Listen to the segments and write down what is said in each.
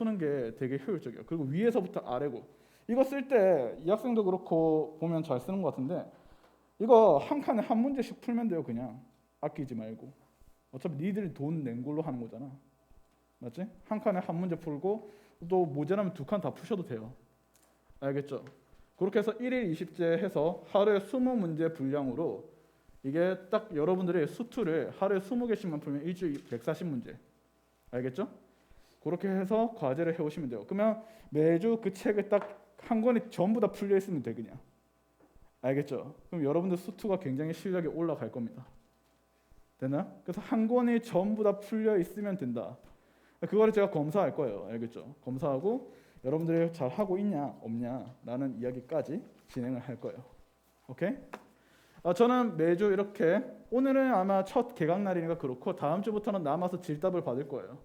푸는 게 되게 효율적이에요. 그리고 위에서부터 아래고 이거 쓸 때 이 학생도 그렇고 보면 잘 쓰는 것 같은데 이거 한 칸에 한 문제씩 풀면 돼요. 그냥 아끼지 말고. 어차피 니들이 돈 낸 걸로 하는 거잖아. 맞지? 한 칸에 한 문제 풀고 또 모자라면 두 칸 다 푸셔도 돼요. 알겠죠? 그렇게 해서 1일 20제 해서 하루에 20문제 분량으로 이게 딱 여러분들의 수투를 하루에 20개씩만 풀면 일주일 140문제. 알겠죠? 그렇게 해서 과제를 해오시면 돼요. 그러면 매주 그 책을 딱 한 권이 전부 다 풀려 있으면 돼 그냥. 알겠죠? 그럼 여러분들 수투가 굉장히 실력이 올라갈 겁니다. 되나? 그래서 한 권이 전부 다 풀려 있으면 된다. 그거를 제가 검사할 거예요. 알겠죠? 검사하고 여러분들이 잘 하고 있냐 없냐라는 이야기까지 진행을 할 거예요. 오케이? 저는 매주 이렇게 오늘은 아마 첫 개강 날이니까 그렇고 다음 주부터는 남아서 질답을 받을 거예요.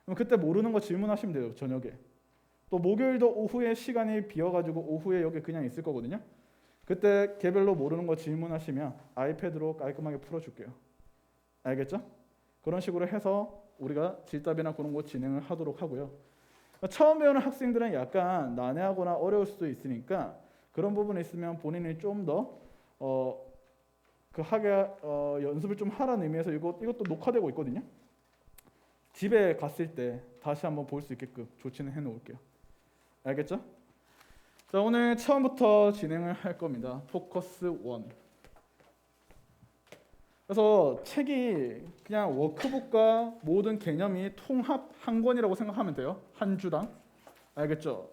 그럼 그때 모르는 거 질문하시면 돼요. 저녁에. 또 목요일도 오후에 시간이 비어가지고 오후에 여기 그냥 있을 거거든요. 그때 개별로 모르는 거 질문하시면 아이패드로 깔끔하게 풀어줄게요. 알겠죠? 그런 식으로 해서 우리가 질답이나 그런 거 진행을 하도록 하고요. 처음 배우는 학생들은 약간 난해하거나 어려울 수도 있으니까 그런 부분이 있으면 본인이 좀 더 연습을 좀 하라는 의미에서 이것도 녹화되고 있거든요. 집에 갔을 때 다시 한번 볼 수 있게끔 조치는 해놓을게요. 알겠죠? 자, 오늘 처음부터 진행을 할 겁니다. 포커스 1. 그래서 책이 그냥 워크북과 모든 개념이 통합 한 권이라고 생각하면 돼요. 한 주당. 알겠죠?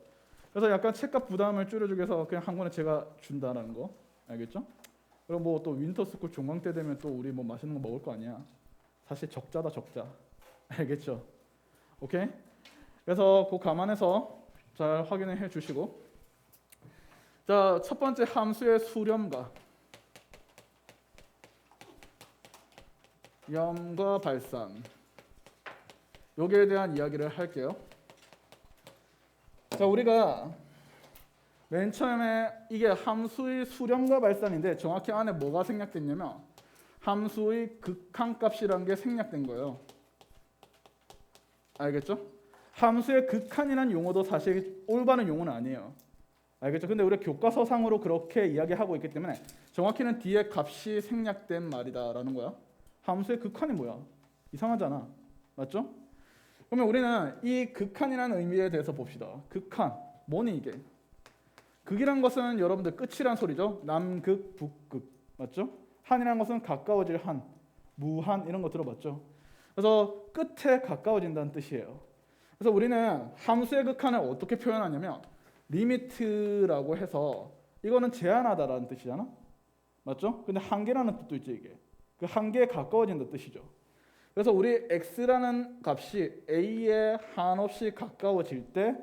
그래서 약간 책값 부담을 줄여주기 위해서 그냥 한 권에 제가 준다라는 거. 알겠죠? 그리고 뭐 또 윈터스쿨 종강 때 되면 또 우리 뭐 맛있는 거 먹을 거 아니야. 사실 적자다 적자. 알겠죠? 오케이? 그래서 그 감안해서 잘 확인을 해 주시고 자, 첫 번째 함수의 수렴과 염과 발산 여기에 대한 이야기를 할게요. 자, 우리가 맨 처음에 이게 함수의 수렴과 발산인데 정확히 안에 뭐가 생략됐냐면 함수의 극한값이라는 게 생략된 거예요. 알겠죠? 함수의 극한이라는 용어도 사실 올바른 용어는 아니에요. 알겠죠? 근데 우리가 교과서상으로 그렇게 이야기하고 있기 때문에 정확히는 뒤에 값이 생략된 말이다라는 거야. 함수의 극한이 뭐야? 이상하잖아. 맞죠? 그러면 우리는 이 극한이라는 의미에 대해서 봅시다. 극한, 뭐니 이게? 극이란 것은 여러분들 끝이란 소리죠. 남극, 북극. 맞죠? 한이란 것은 가까워질 한, 무한 이런 거 들어봤죠? 그래서 끝에 가까워진다는 뜻이에요. 그래서 우리는 함수의 극한을 어떻게 표현하냐면 리미트라고 해서 이거는 제한하다라는 뜻이잖아. 맞죠? 근데 한계라는 뜻도 있죠, 이게. 그 한계에 가까워진다 뜻이죠. 그래서 우리 x라는 값이 a에 한없이 가까워질 때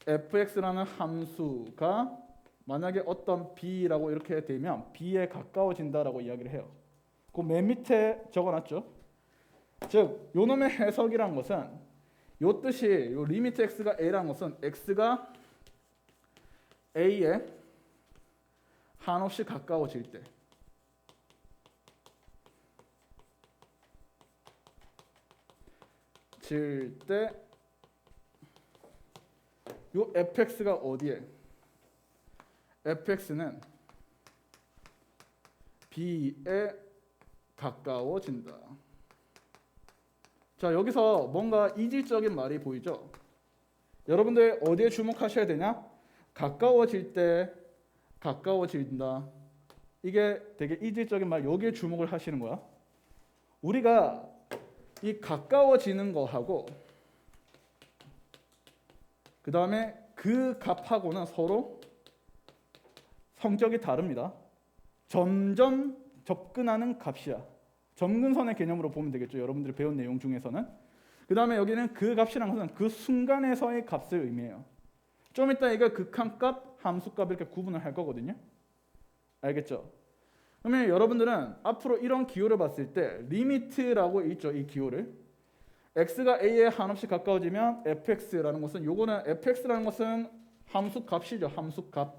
fx라는 함수가 만약에 어떤 b라고 이렇게 되면 b에 가까워진다라고 이야기를 해요. 그 맨 밑에 적어놨죠. 즉, 요 놈의 해석이란 것은 요 뜻이 요 리미트 x가 a라는 것은 x가 a에 한없이 가까워질 때 요 fx가 어디에? fx는 b에 가까워진다. 자, 여기서 뭔가 이질적인 말이 보이죠? 여러분들 어디에 주목하셔야 되냐? 가까워질 때 가까워진다. 이게 되게 이질적인 말. 여기에 주목을 하시는 거야. 우리가 이 가까워지는 거하고 그 다음에 그 값하고는 서로 성격이 다릅니다. 점점 접근하는 값이야. 점근선의 개념으로 보면 되겠죠. 여러분들이 배운 내용 중에서는. 그 다음에 여기는 그 값이라는 것은 그 순간에서의 값을 의미해요. 좀 이따 이거 극한값, 함수값 이렇게 구분을 할 거거든요. 알겠죠? 그러면 여러분들은 앞으로 이런 기호를 봤을 때 리미트라고 있죠. 이 기호를. x가 a에 한없이 가까워지면 fx라는 것은 요거는 fx라는 것은 함수값이죠. 함수값.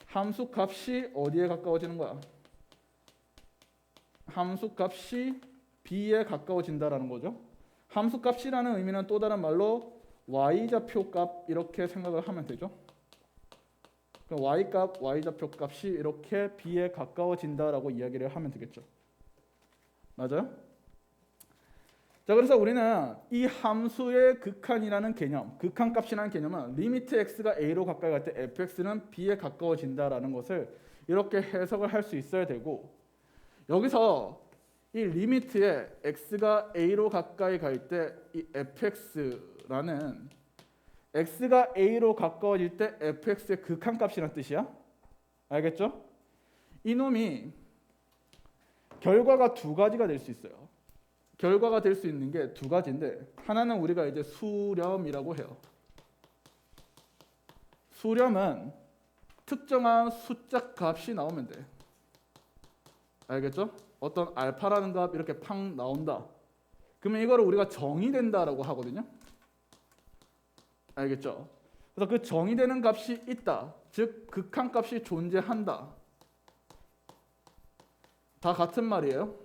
함수값이 어디에 가까워지는 거야? 함수값이 b에 가까워진다라는 거죠. 함수값이라는 의미는 또 다른 말로 y좌표 값 이렇게 생각을 하면 되죠. 그럼 y값, y좌표 값이 이렇게 b에 가까워진다라고 이야기를 하면 되겠죠. 맞아요? 자, 그래서 우리는 이 함수의 극한이라는 개념, 극한값이라는 개념은 리미트 x가 a로 가까이 갈 때 fx는 b에 가까워진다라는 것을 이렇게 해석을 할 수 있어야 되고, 여기서 이 리미트에 x가 a로 가까이 갈 때 이 fx라는 x가 a로 가까워질 때 fx의 극한값이라는 뜻이야. 알겠죠? 이놈이 결과가 두 가지가 될 수 있어요. 결과가 될 수 있는 게 두 가지인데, 하나는 우리가 이제 수렴이라고 해요. 수렴은 특정한 숫자 값이 나오면 돼. 알겠죠? 어떤 알파라는 값 이렇게 팡 나온다. 그러면 이거를 우리가 정의된다라고 하거든요. 알겠죠? 그래서 그 정의되는 값이 있다. 즉 극한값이 존재한다. 다 같은 말이에요.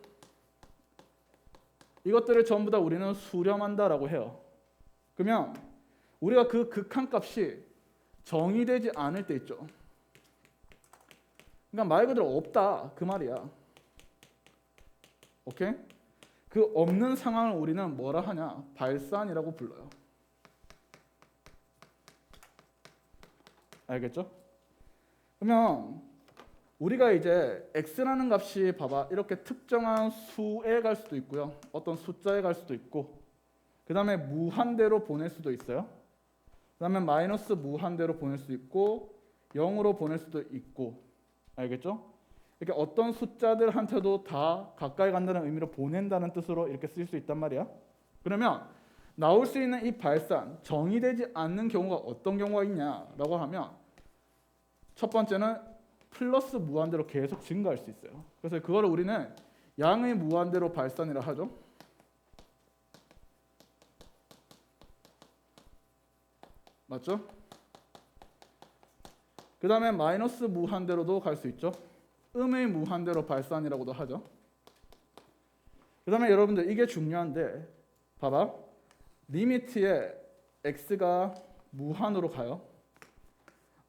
이것들을 전부 다 우리는 수렴한다라고 해요. 그러면 우리가 그 극한값이 정의되지 않을 때 있죠. 그러니까 말 그대로 없다 그 말이야. 오케이? 그 없는 상황을 우리는 뭐라 하냐? 발산이라고 불러요. 알겠죠? 그러면 우리가 이제 x라는 값이 봐봐 이렇게 특정한 수에 갈 수도 있고요. 어떤 숫자에 갈 수도 있고, 그 다음에 무한대로 보낼 수도 있어요. 그 다음에 마이너스 무한대로 보낼 수도 있고 0으로 보낼 수도 있고. 알겠죠? 이렇게 어떤 숫자들한테도 다 가까이 간다는 의미로 보낸다는 뜻으로 이렇게 쓸 수 있단 말이야. 그러면 나올 수 있는 이 발산, 정의되지 않는 경우가 어떤 경우가 있냐라고 하면, 첫 번째는 플러스 무한대로 계속 증가할 수 있어요. 그래서 그거를 우리는 양의 무한대로 발산이라 하죠. 맞죠? 그 다음에 마이너스 무한대로도 갈 수 있죠. 음의 무한대로 발산이라고도 하죠. 그 다음에 여러분들 이게 중요한데, 봐봐. 리미트에 x가 무한으로 가요.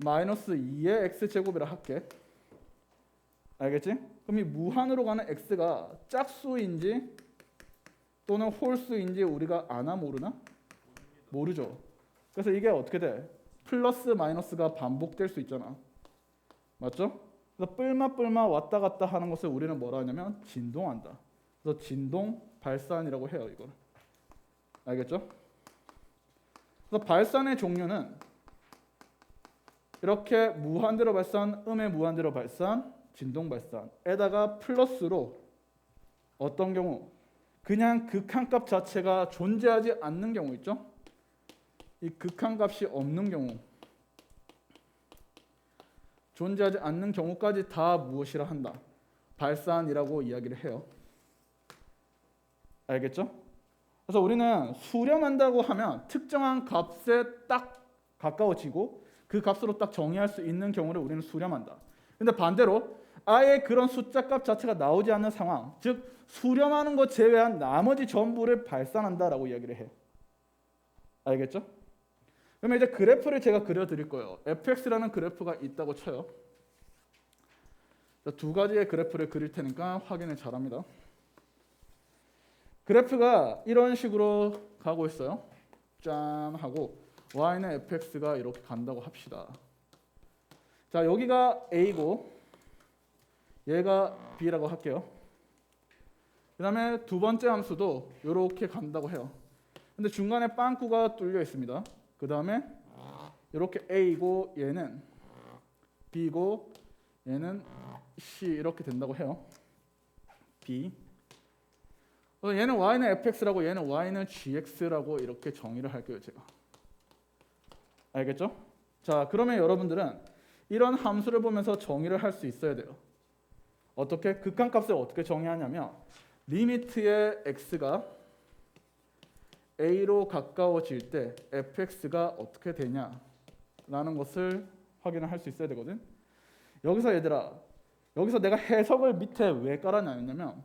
마이너스 2의 x제곱이라 할게. 알겠지? 그럼 이 무한으로 가는 x가 짝수인지 또는 홀수인지 우리가 아나 모르나? 모르죠. 그래서 이게 어떻게 돼? 플러스 마이너스가 반복될 수 있잖아. 맞죠? 그래서 뿔마 왔다 갔다 하는 것을 우리는 뭐라 하냐면 진동한다. 그래서 진동 발산이라고 해요, 이걸. 알겠죠? 그래서 발산의 종류는 이렇게 무한대로 발산, 음의 무한대로 발산, 진동 발산에다가 플러스로 어떤 경우 그냥 극한값 자체가 존재하지 않는 경우 있죠? 이 극한값이 없는 경우, 존재하지 않는 경우까지 다 무엇이라 한다? 발산이라고 이야기를 해요. 알겠죠? 그래서 우리는 수렴한다고 하면 특정한 값에 딱 가까워지고 그 값으로 딱 정의할 수 있는 경우를 우리는 수렴한다. 근데 반대로 아예 그런 숫자값 자체가 나오지 않는 상황, 즉 수렴하는 것 제외한 나머지 전부를 발산한다라고 이야기를 해. 알겠죠? 그러면 이제 그래프를 제가 그려드릴 거예요. fx라는 그래프가 있다고 쳐요. 두 가지의 그래프를 그릴 테니까 확인을 잘합니다. 그래프가 이런 식으로 가고 있어요. 짠 하고 y는 fx가 이렇게 간다고 합시다. 자, 여기가 a고 얘가 b라고 할게요. 그 다음에 두 번째 함수도 이렇게 간다고 해요. 근데 중간에 빵꾸가 뚫려 있습니다. 그 다음에 이렇게 a이고 얘는 b고 얘는 c 이렇게 된다고 해요. b. 얘는 y는 fx라고 얘는 y는 gx라고 이렇게 정의를 할게요, 제가. 알겠죠? 자, 그러면 여러분들은 이런 함수를 보면서 정의를 할 수 있어야 돼요. 어떻게? 극한값을 어떻게 정의하냐면 리미트의 x가 a로 가까워질 때 fx가 어떻게 되냐라는 것을 확인을 할 수 있어야 되거든. 여기서 얘들아, 여기서 내가 해석을 밑에 왜 깔아놨냐면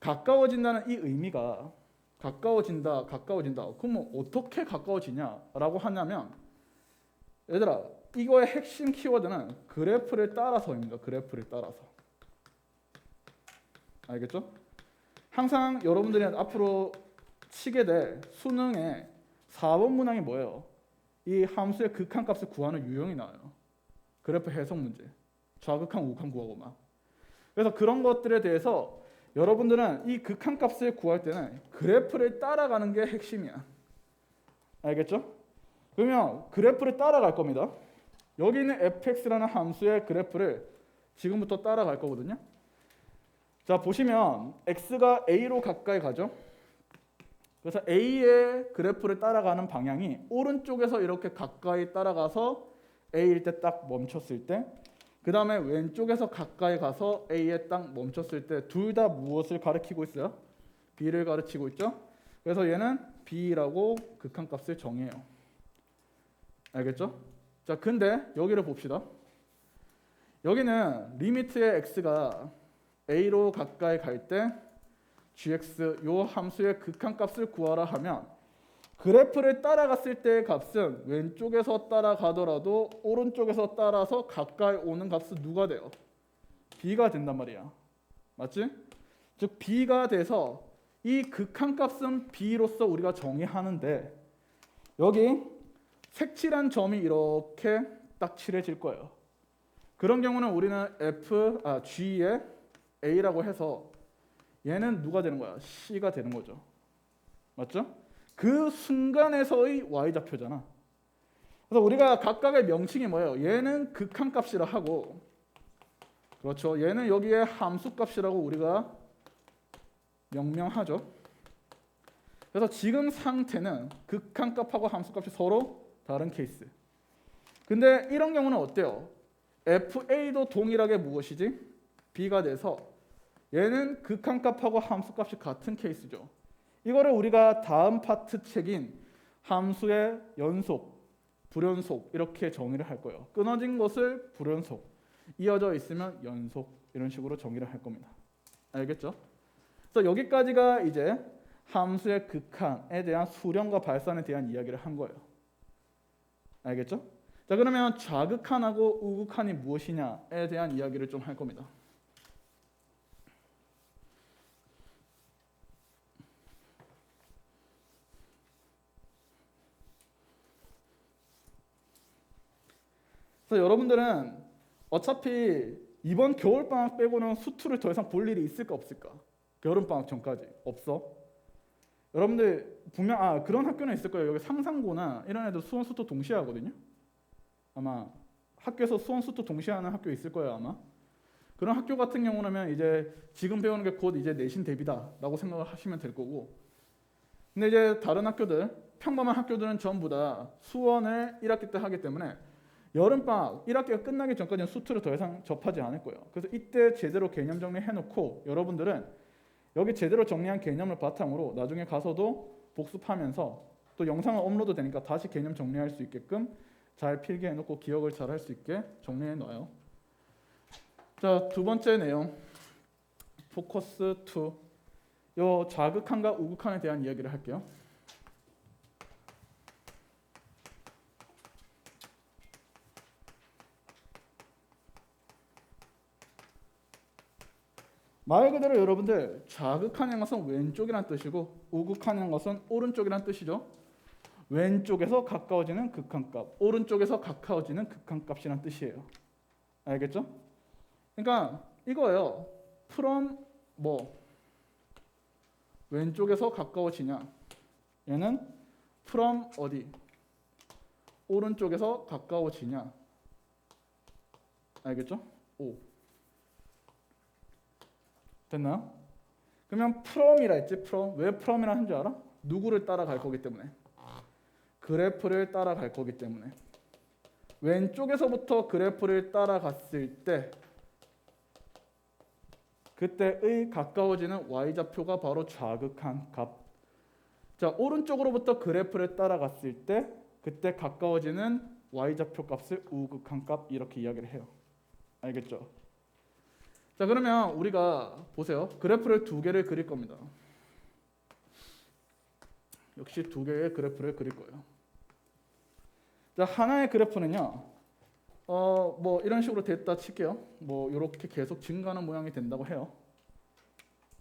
가까워진다는 이 의미가 가까워진다, 가까워진다. 그럼 어떻게 가까워지냐라고 하냐면 얘들아 이거의 핵심 키워드는 그래프를 따라서입니다. 그래프를 따라서. 알겠죠? 항상 여러분들이 앞으로 치게 될 수능의 4번 문항이 뭐예요? 이 함수의 극한값을 구하는 유형이 나와요. 그래프 해석 문제. 좌극한, 우극한 구하고 막. 그래서 그런 것들에 대해서 여러분들은 이 극한값을 구할 때는 그래프를 따라가는 게 핵심이야. 알겠죠? 그러면 그래프를 따라갈 겁니다. 여기 있는 fx라는 함수의 그래프를 지금부터 따라갈 거거든요. 자 보시면 x가 a로 가까이 가죠. 그래서 a의 그래프를 따라가는 방향이 오른쪽에서 이렇게 가까이 따라가서 a일 때 딱 멈췄을 때, 그 다음에 왼쪽에서 가까이 가서 a에 딱 멈췄을 때 둘 다 무엇을 가리키고 있어요? b를 가르치고 있죠. 그래서 얘는 b라고 극한값을 정해요. 알겠죠? 자 근데 여기를 봅시다. 여기는 리미트의 x가 a로 가까이 갈 때 gx 요 함수의 극한값을 구하라 하면 그래프를 따라갔을 때의 값은 왼쪽에서 따라가더라도 오른쪽에서 따라서 가까이 오는 값은 누가 돼요? b가 된단 말이야. 맞지? 즉 b가 돼서 이 극한값은 b로서 우리가 정의하는데 여기 색칠한 점이 이렇게 딱 칠해질 거예요. 그런 경우는 우리는 g의 a라고 해서 얘는 누가 되는 거야? c가 되는 거죠. 맞죠? 그 순간에서의 y좌표잖아. 그래서 우리가 각각의 명칭이 뭐예요? 얘는 극한값이라 하고, 그렇죠? 얘는 여기에 함수값이라고 우리가 명명하죠. 그래서 지금 상태는 극한값하고 함수값이 서로 다른 케이스. 근데 이런 경우는 어때요? fa도 동일하게 무엇이지? b가 돼서 얘는 극한값하고 함수값이 같은 케이스죠. 이거를 우리가 다음 파트 책인 함수의 연속, 불연속 이렇게 정의를 할 거예요. 끊어진 것을 불연속, 이어져 있으면 연속 이런 식으로 정의를 할 겁니다. 알겠죠? 그래서 여기까지가 이제 함수의 극한에 대한 수렴과 발산에 대한 이야기를 한 거예요. 알겠죠? 자 그러면 좌극한하고 우극한이 무엇이냐에 대한 이야기를 좀 할 겁니다. 그래서 여러분들은 어차피 이번 겨울방학 빼고는 수투를 더 이상 볼 일이 있을까 없을까? 여름방학 전까지 없어. 여러분들 분명 그런 학교는 있을 거예요. 여기 상상고나 이런 애들 수원 수투 동시에 하거든요. 아마 학교에서 수원 수투 동시에 하는 학교 있을 거예요 아마. 그런 학교 같은 경우라면 이제 지금 배우는 게 곧 이제 내신 대비다라고 생각을 하시면 될 거고. 근데 이제 다른 학교들, 평범한 학교들은 전부 다 수원을 1학기 때 하기 때문에 여름방학 1학기가 끝나기 전까지는 수투를 더 이상 접하지 않을 거예요. 그래서 이때 제대로 개념 정리해놓고 여러분들은 여기 제대로 정리한 개념을 바탕으로 나중에 가서도 복습하면서 또 영상을 업로드 되니까 다시 개념 정리할 수 있게끔 잘 필기해놓고 기억을 잘 할 수 있게 정리해놔요. 자, 두 번째 내용 포커스 2. 요 좌극한과 우극한에 대한 이야기를 할게요. 말 그대로 여러분들 좌극한이라는 것은 왼쪽이란 뜻이고 우극한이라는 것은 오른쪽이란 뜻이죠. 왼쪽에서 가까워지는 극한값, 오른쪽에서 가까워지는 극한값이란 뜻이에요. 알겠죠? 그러니까 이거예요. from 뭐 왼쪽에서 가까워지냐? 얘는 from 어디? 오른쪽에서 가까워지냐? 알겠죠? 오. 됐나요? 그러면 from이라 했지. from. 왜 from이라 한 줄 알아? 누구를 따라갈 거기 때문에. 그래프를 따라갈 거기 때문에. 왼쪽에서부터 그래프를 따라갔을 때 그때의 가까워지는 y좌표가 바로 좌극한 값. 자, 오른쪽으로부터 그래프를 따라갔을 때 그때 가까워지는 y좌표 값을 우극한 값 이렇게 이야기를 해요. 알겠죠? 자, 그러면 우리가 보세요. 그래프를 두 개를 그릴 겁니다. 역시 두 개의 그래프를 그릴 거예요. 자, 하나의 그래프는요. 뭐 이런 식으로 됐다 칠게요. 뭐 이렇게 계속 증가하는 모양이 된다고 해요.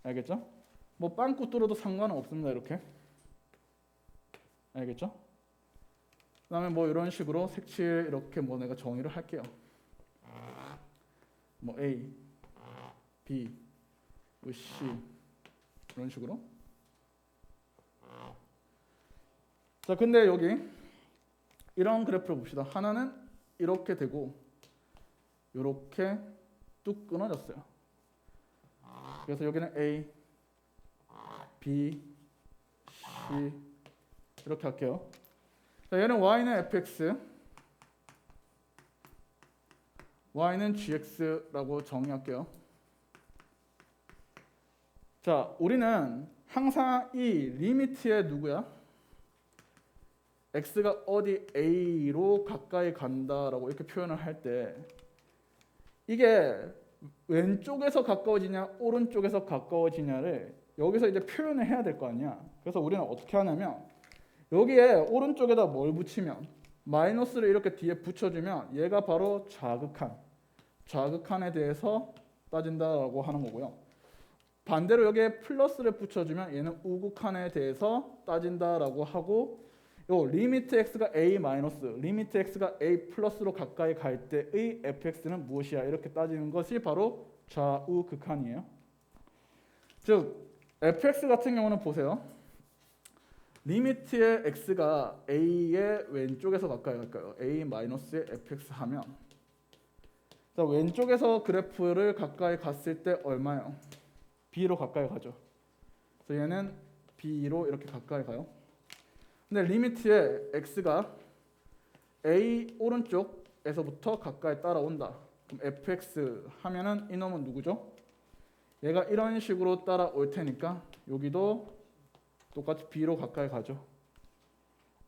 알겠죠? 뭐 빵꾸 뚫어도 상관은 없습니다. 이렇게. 알겠죠? 그다음에 뭐 이런 식으로 색칠 이렇게 뭐 내가 정의를 할게요. 뭐 A, B, C 이런 식으로. 자, 근데 여기 이런 그래프를 봅시다. 하나는 이렇게 되고 이렇게 뚝 끊어졌어요. 그래서 여기는 A, B, C 이렇게 할게요. 자, 얘는 y는 fx, y는 gx라고 정의할게요. 자, 우리는 항상 이 리미트에 누구야? x가 어디 a로 가까이 간다라고 이렇게 표현을 할 때 이게 왼쪽에서 가까워지냐 오른쪽에서 가까워지냐를 여기서 이제 표현을 해야 될 거 아니야. 그래서 우리는 어떻게 하냐면 여기에 오른쪽에다 뭘 붙이면 마이너스를 이렇게 뒤에 붙여주면 얘가 바로 좌극한에 대해서 따진다라고 하는 거고요. 반대로 여기에 플러스를 붙여주면 얘는 우극한에 대해서 따진다라고 하고 요 리미트 x가 a 마이너스, 리미트 x가 a 플러스로 가까이 갈 때의 fx는 무엇이야? 이렇게 따지는 것이 바로 좌우극한이에요. 즉 fx 같은 경우는 보세요. 리미트의 x가 a의 왼쪽에서 가까이 갈까요? a 마이너스의 fx 하면 자, 왼쪽에서 그래프를 가까이 갔을 때 얼마요? b로 가까이 가죠. 그래서 얘는 b로 이렇게 가까이 가요. 근데 리미트의 x가 a 오른쪽에서부터 가까이 따라온다. 그럼 fx 하면은 이놈은 누구죠? 얘가 이런 식으로 따라올 테니까 여기도 똑같이 b로 가까이 가죠.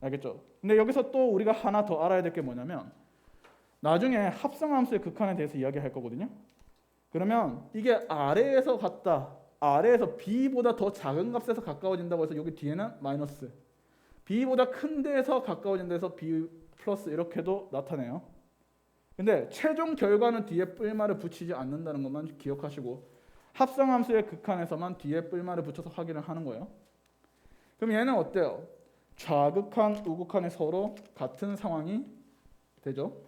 알겠죠? 근데 여기서 또 우리가 하나 더 알아야 될 게 뭐냐면 나중에 합성함수의 극한에 대해서 이야기할 거거든요. 그러면 이게 아래에서 갔다. 아래에서 b보다 더 작은 값에서 가까워진다고 해서 여기 뒤에는 마이너스. b보다 큰 데에서 가까워진 데서 b 플러스 이렇게도 나타내요. 근데 최종 결과는 뒤에 뿔말을 붙이지 않는다는 것만 기억하시고 합성함수의 극한에서만 뒤에 뿔말을 붙여서 확인을 하는 거예요. 그럼 얘는 어때요? 좌극한, 우극한이 서로 같은 상황이 되죠.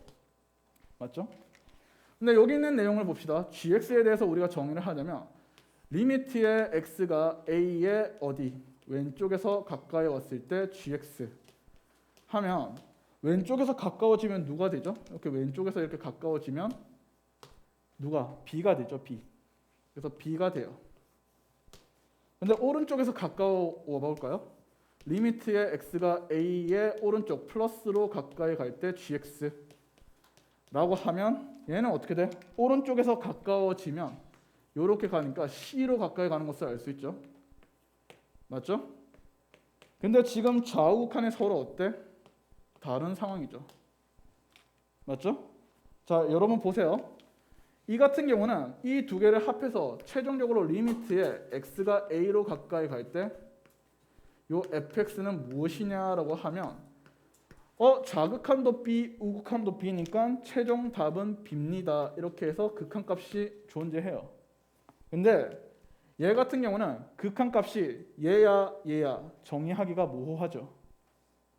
맞죠? 근데 여기 있는 내용을 봅시다. gx에 대해서 우리가 정의를 하자면 리미트의 x가 a의 어디? 왼쪽에서 가까이 왔을 때 gx 하면 왼쪽에서 가까워지면 누가 되죠? 이렇게 왼쪽에서 이렇게 가까워지면 누가? b가 되죠. b. 그래서 b가 돼요. 근데 오른쪽에서 가까워 볼까요? 리미트의 x가 a의 오른쪽 플러스로 가까이 갈 때 gx 라고 하면 얘는 어떻게 돼? 오른쪽에서 가까워지면 이렇게 가니까 c로 가까이 가는 것을 알 수 있죠. 맞죠? 근데 지금 좌우극한이 서로 어때? 다른 상황이죠. 맞죠? 자, 여러분 보세요. 이 같은 경우는 이 두 개를 합해서 최종적으로 리미트에 x가 a로 가까이 갈 때 요 fx는 무엇이냐라고 하면 좌극한도 b, 우극한도 b니까 최종 답은 b입니다. 이렇게 해서 극한값이 존재해요. 근데 얘 같은 경우는 극한값이 얘야 정의하기가 모호하죠.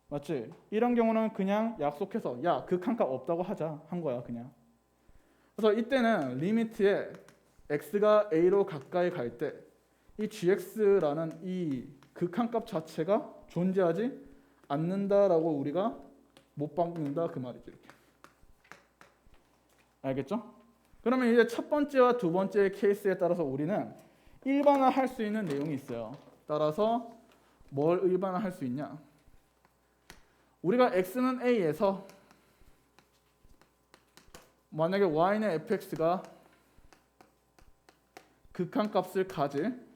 맞지? 이런 경우는 그냥 약속해서 야 극한값 없다고 하자 한 거야 그냥. 그래서 이때는 리미트에 x가 a로 가까이 갈 때 이 gx라는 이 극한값 자체가 존재하지 않는다라고 우리가 못 박는다 그 말이죠. 이렇게. 알겠죠? 그러면 이제 첫 번째와 두 번째 케이스에 따라서 우리는 일반화할 수 있는 내용이 있어요. 따라서 뭘 일반화할 수 있냐? 우리가 x는 a에서 만약에 y는 fx가 극한값을 가질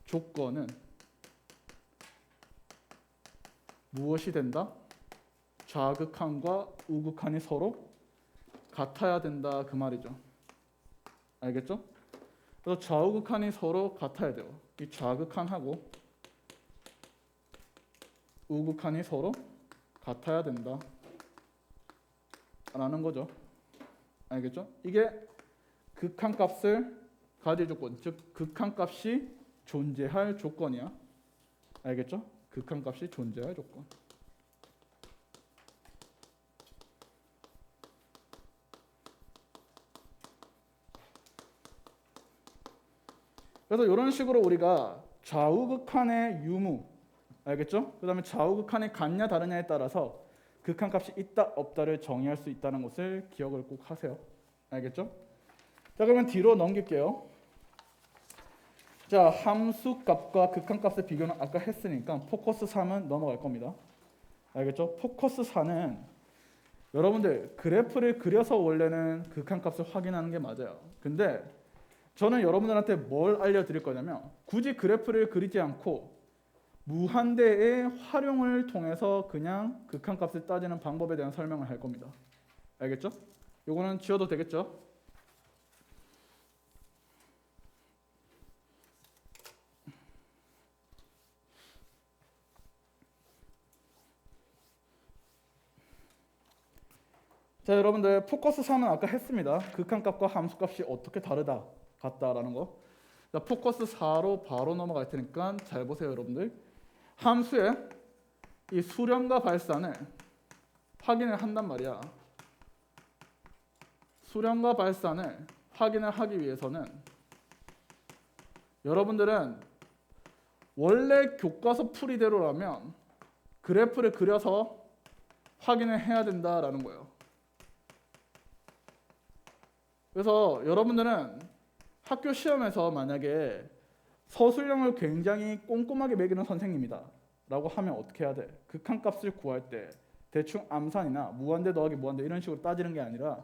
조건은 무엇이 된다? 좌극한과 우극한이 서로 같아야 된다 그 말이죠. 알겠죠? 그래서 좌우극한이 서로 같아야 돼요. 이 좌극한하고 우극한이 서로 같아야 된다 라는 거죠. 알겠죠? 이게 극한값을 가질 조건, 즉 극한값이 존재할 조건이야. 알겠죠? 극한값이 존재할 조건. 그래서 이런 식으로 우리가 좌우극한의 유무, 알겠죠? 그 다음에 좌우극한이 같냐 다르냐에 따라서 극한값이 있다 없다를 정의할 수 있다는 것을 기억을 꼭 하세요. 알겠죠? 자, 그러면 뒤로 넘길게요. 자, 함수값과 극한값의 비교는 아까 했으니까 포커스 3은 넘어갈 겁니다. 알겠죠? 포커스 4는 여러분들 그래프를 그려서 원래는 극한값을 확인하는 게 맞아요. 근데 저는 여러분들한테 뭘 알려드릴 거냐면 굳이 그래프를 그리지 않고 무한대의 활용을 통해서 그냥 극한값을 따지는 방법에 대한 설명을 할 겁니다. 알겠죠? 요거는 지워도 되겠죠? 자, 여러분들 포커스 3은 아까 했습니다. 극한값과 함수값이 어떻게 다르다 같다라는 거. 자, 포커스 4로 바로 넘어갈 테니까 잘 보세요, 여러분들. 함수의 이 수렴과 발산을 확인을 한단 말이야. 수렴과 발산을 확인을 하기 위해서는 여러분들은 원래 교과서 풀이대로라면 그래프를 그려서 확인을 해야 된다라는 거예요. 그래서 여러분들은 학교 시험에서 만약에 서술형을 굉장히 꼼꼼하게 매기는 선생님이다 라고 하면 어떻게 해야 돼? 극한값을 구할 때 대충 암산이나 무한대 더하기 무한대 이런 식으로 따지는 게 아니라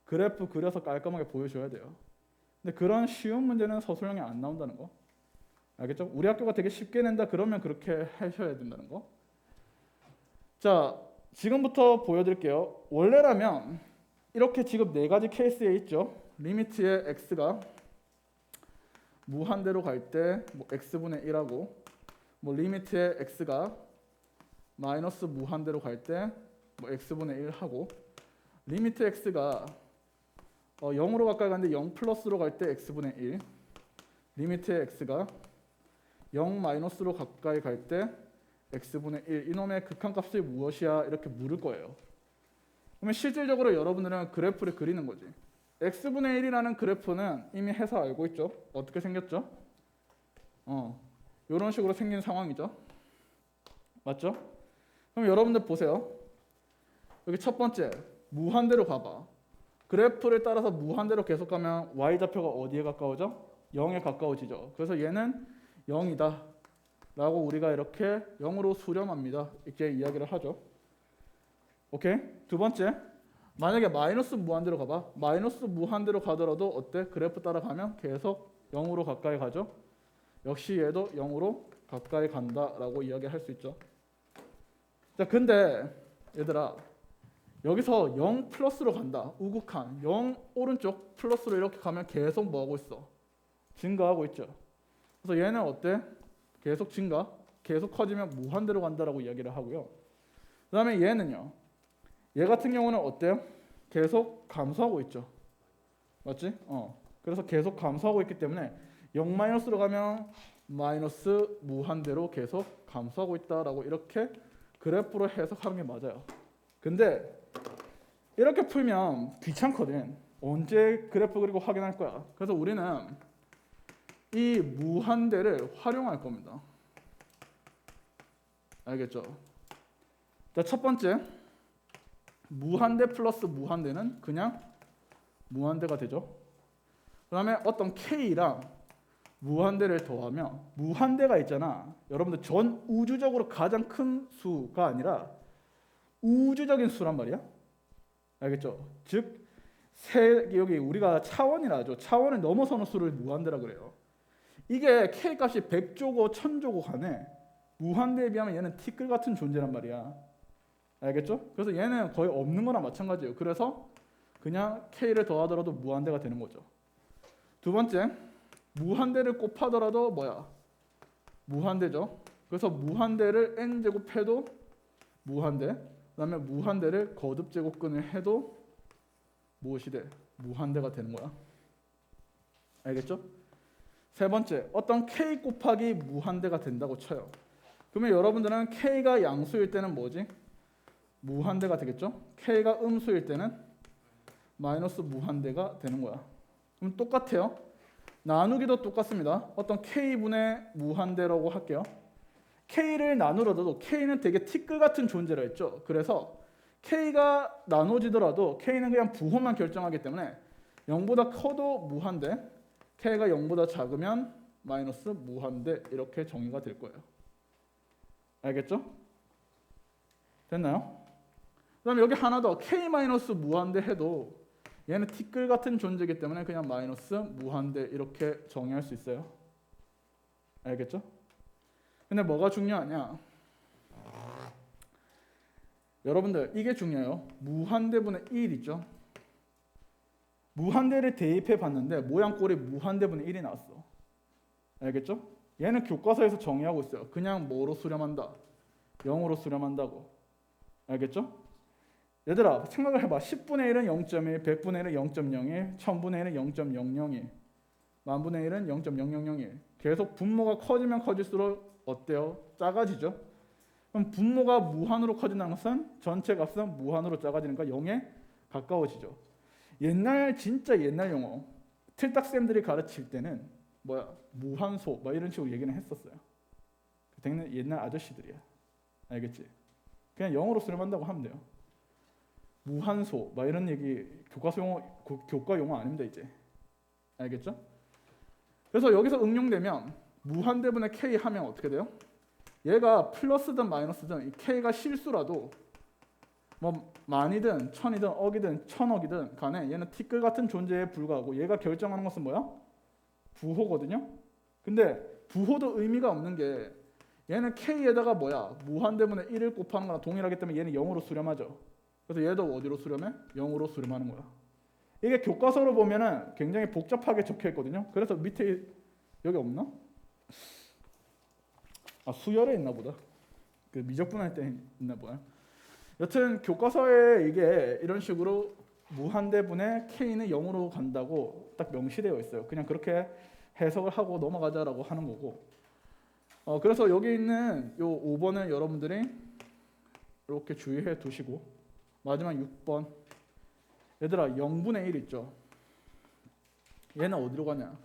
그래프 그려서 깔끔하게 보여줘야 돼요. 근데 그런 쉬운 문제는 서술형이 안 나온다는 거. 알겠죠? 우리 학교가 되게 쉽게 낸다 그러면 그렇게 하셔야 된다는 거. 자, 지금부터 보여드릴게요. 원래라면 이렇게 지금 네 가지 케이스에 있죠. 리미트의 x가 무한대로 갈 때 뭐 x분의 1하고 뭐 리미트의 x가 마이너스 무한대로 갈 때 뭐 x분의 1하고 리미트 x가 0으로 가까이 가는데 0 플러스로 갈 때 x분의 1 리미트의 x가 0 마이너스로 가까이 갈 때 x분의 1 이놈의 극한값이 무엇이야? 이렇게 물을 거예요. 그러면 실질적으로 여러분들은 그래프를 그리는 거지. x분의 1이라는 그래프는 이미 해서 알고 있죠. 어떻게 생겼죠? 이런 식으로 생긴 상황이죠. 맞죠? 그럼 여러분들 보세요. 여기 첫 번째 무한대로 가봐. 그래프를 따라서 무한대로 계속 가면 y좌표가 어디에 가까워져? 0에 가까워지죠. 그래서 얘는 0이다 라고 우리가 이렇게 0으로 수렴합니다. 이렇게 이야기를 하죠. 오케이? 두 번째, 만약에 마이너스 무한대로 가봐. 마이너스 무한대로 가더라도 어때? 그래프 따라가면 계속 0으로 가까이 가죠. 역시 얘도 0으로 가까이 간다라고 이야기할 수 있죠. 자, 근데 얘들아 여기서 0 플러스로 간다. 우극한 0 오른쪽 플러스로 이렇게 가면 계속 뭐하고 있어? 증가하고 있죠. 그래서 얘는 어때? 계속 증가, 계속 커지면 무한대로 간다라고 이야기를 하고요. 그 다음에 얘는요. 얘 같은 경우는 어때요? 계속 감소하고 있죠. 맞지? 그래서 계속 감소하고 있기 때문에 0 마이너스로 가면 마이너스 무한대로 계속 감소하고 있다라고 이렇게 그래프로 해석하는 게 맞아요. 근데 이렇게 풀면 귀찮거든. 언제 그래프 그리고 확인할 거야. 그래서 우리는 이 무한대를 활용할 겁니다. 알겠죠? 자, 첫 번째 무한대 플러스 무한대는 그냥 무한대가 되죠. 그 다음에 어떤 k랑 무한대를 더하면 무한대가 있잖아. 여러분들 전 우주적으로 가장 큰 수가 아니라 우주적인 수란 말이야. 알겠죠? 즉 여기 우리가 차원이라 하죠. 차원을 넘어서는 수를 무한대라 그래요. 이게 k 값이 100조고 1000조고 간에 무한대에 비하면 얘는 티끌 같은 존재란 말이야. 알겠죠? 그래서 얘는 거의 없는 거나 마찬가지예요. 그래서 그냥 k를 더하더라도 무한대가 되는 거죠. 두 번째, 무한대를 곱하더라도 뭐야? 무한대죠. 그래서 무한대를 n제곱 해도 무한대, 그 다음에 무한대를 거듭제곱근을 해도 무엇이 돼? 무한대가 되는 거야. 알겠죠? 세 번째, 어떤 k 곱하기 무한대가 된다고 쳐요. 그러면 여러분들은 k가 양수일 때는 뭐지? 무한대가 되겠죠? k가 음수일 때는 마이너스 무한대가 되는 거야. 그럼 똑같아요. 나누기도 똑같습니다. 어떤 k분의 무한대라고 할게요. k를 나누더라도 k는 되게 티끌 같은 존재라 했죠. 그래서 k가 나눠지더라도 k는 그냥 부호만 결정하기 때문에 0보다 커도 무한대, k가 0보다 작으면 마이너스 무한대 이렇게 정의가 될 거예요. 알겠죠? 됐나요? 그 다음에 여기 하나 더 k 마이너스 무한대 해도 얘는 티끌 같은 존재이기 때문에 그냥 마이너스 무한대 이렇게 정의할 수 있어요. 알겠죠? 근데 뭐가 중요하냐? 여러분들 이게 중요해요. 무한대분의 1 있죠? 무한대를 대입해 봤는데 모양꼴이 무한대분의 1이 나왔어. 알겠죠? 얘는 교과서에서 정의하고 있어요. 그냥 뭐로 수렴한다? 0으로 수렴한다고. 알겠죠? 얘들아 생각을 해봐. 10분의 1은 0.1, 100분의 1은 0.01, 1000분의 1은 0.001, 만분의 1은 0.0001. 계속 분모가 커지면 커질수록 어때요? 작아지죠? 그럼 분모가 무한으로 커진다는 것은 전체 값은 무한으로 작아지니까 0에 가까워지죠. 옛날 진짜 옛날 영어 틀딱쌤들이 가르칠 때는 뭐야 무한소 막 이런 식으로 얘기는 했었어요. 되게 옛날 아저씨들이야. 알겠지? 그냥 영어로 수렴한다고 하면 돼요. 무한소 막 이런 얘기 교과서 용어 교과 용어 아닙니다 이제. 알겠죠? 그래서 여기서 응용되면 무한대분의 k 하면 어떻게 돼요? 얘가 플러스든 마이너스든 이 k가 실수라도 뭐 만이든 천이든 억이든 천억이든 간에 얘는 티끌 같은 존재에 불과하고 얘가 결정하는 것은 뭐야? 부호거든요. 근데 부호도 의미가 없는 게 얘는 k에다가 뭐야? 무한대분의 1을 곱하는 거랑 동일하기 때문에 얘는 0으로 수렴하죠. 그래서 얘도 어디로 수렴해? 0으로 수렴하는 거야. 이게 교과서로 보면은 굉장히 복잡하게 적혀 있거든요. 그래서 밑에 여기 없나? 아 수열에 있나 보다. 그 미적분할 때 있나 보야. 여튼 교과서에 이게 이런 식으로 무한대분의 k는 0으로 간다고 딱 명시되어 있어요. 그냥 그렇게 해석을 하고 넘어가자라고 하는 거고. 그래서 여기 있는 요 5번을 여러분들이 이렇게 주의해 두시고 마지막 6번 얘들아 0분의 1 있죠. 얘는 어디로 가냐?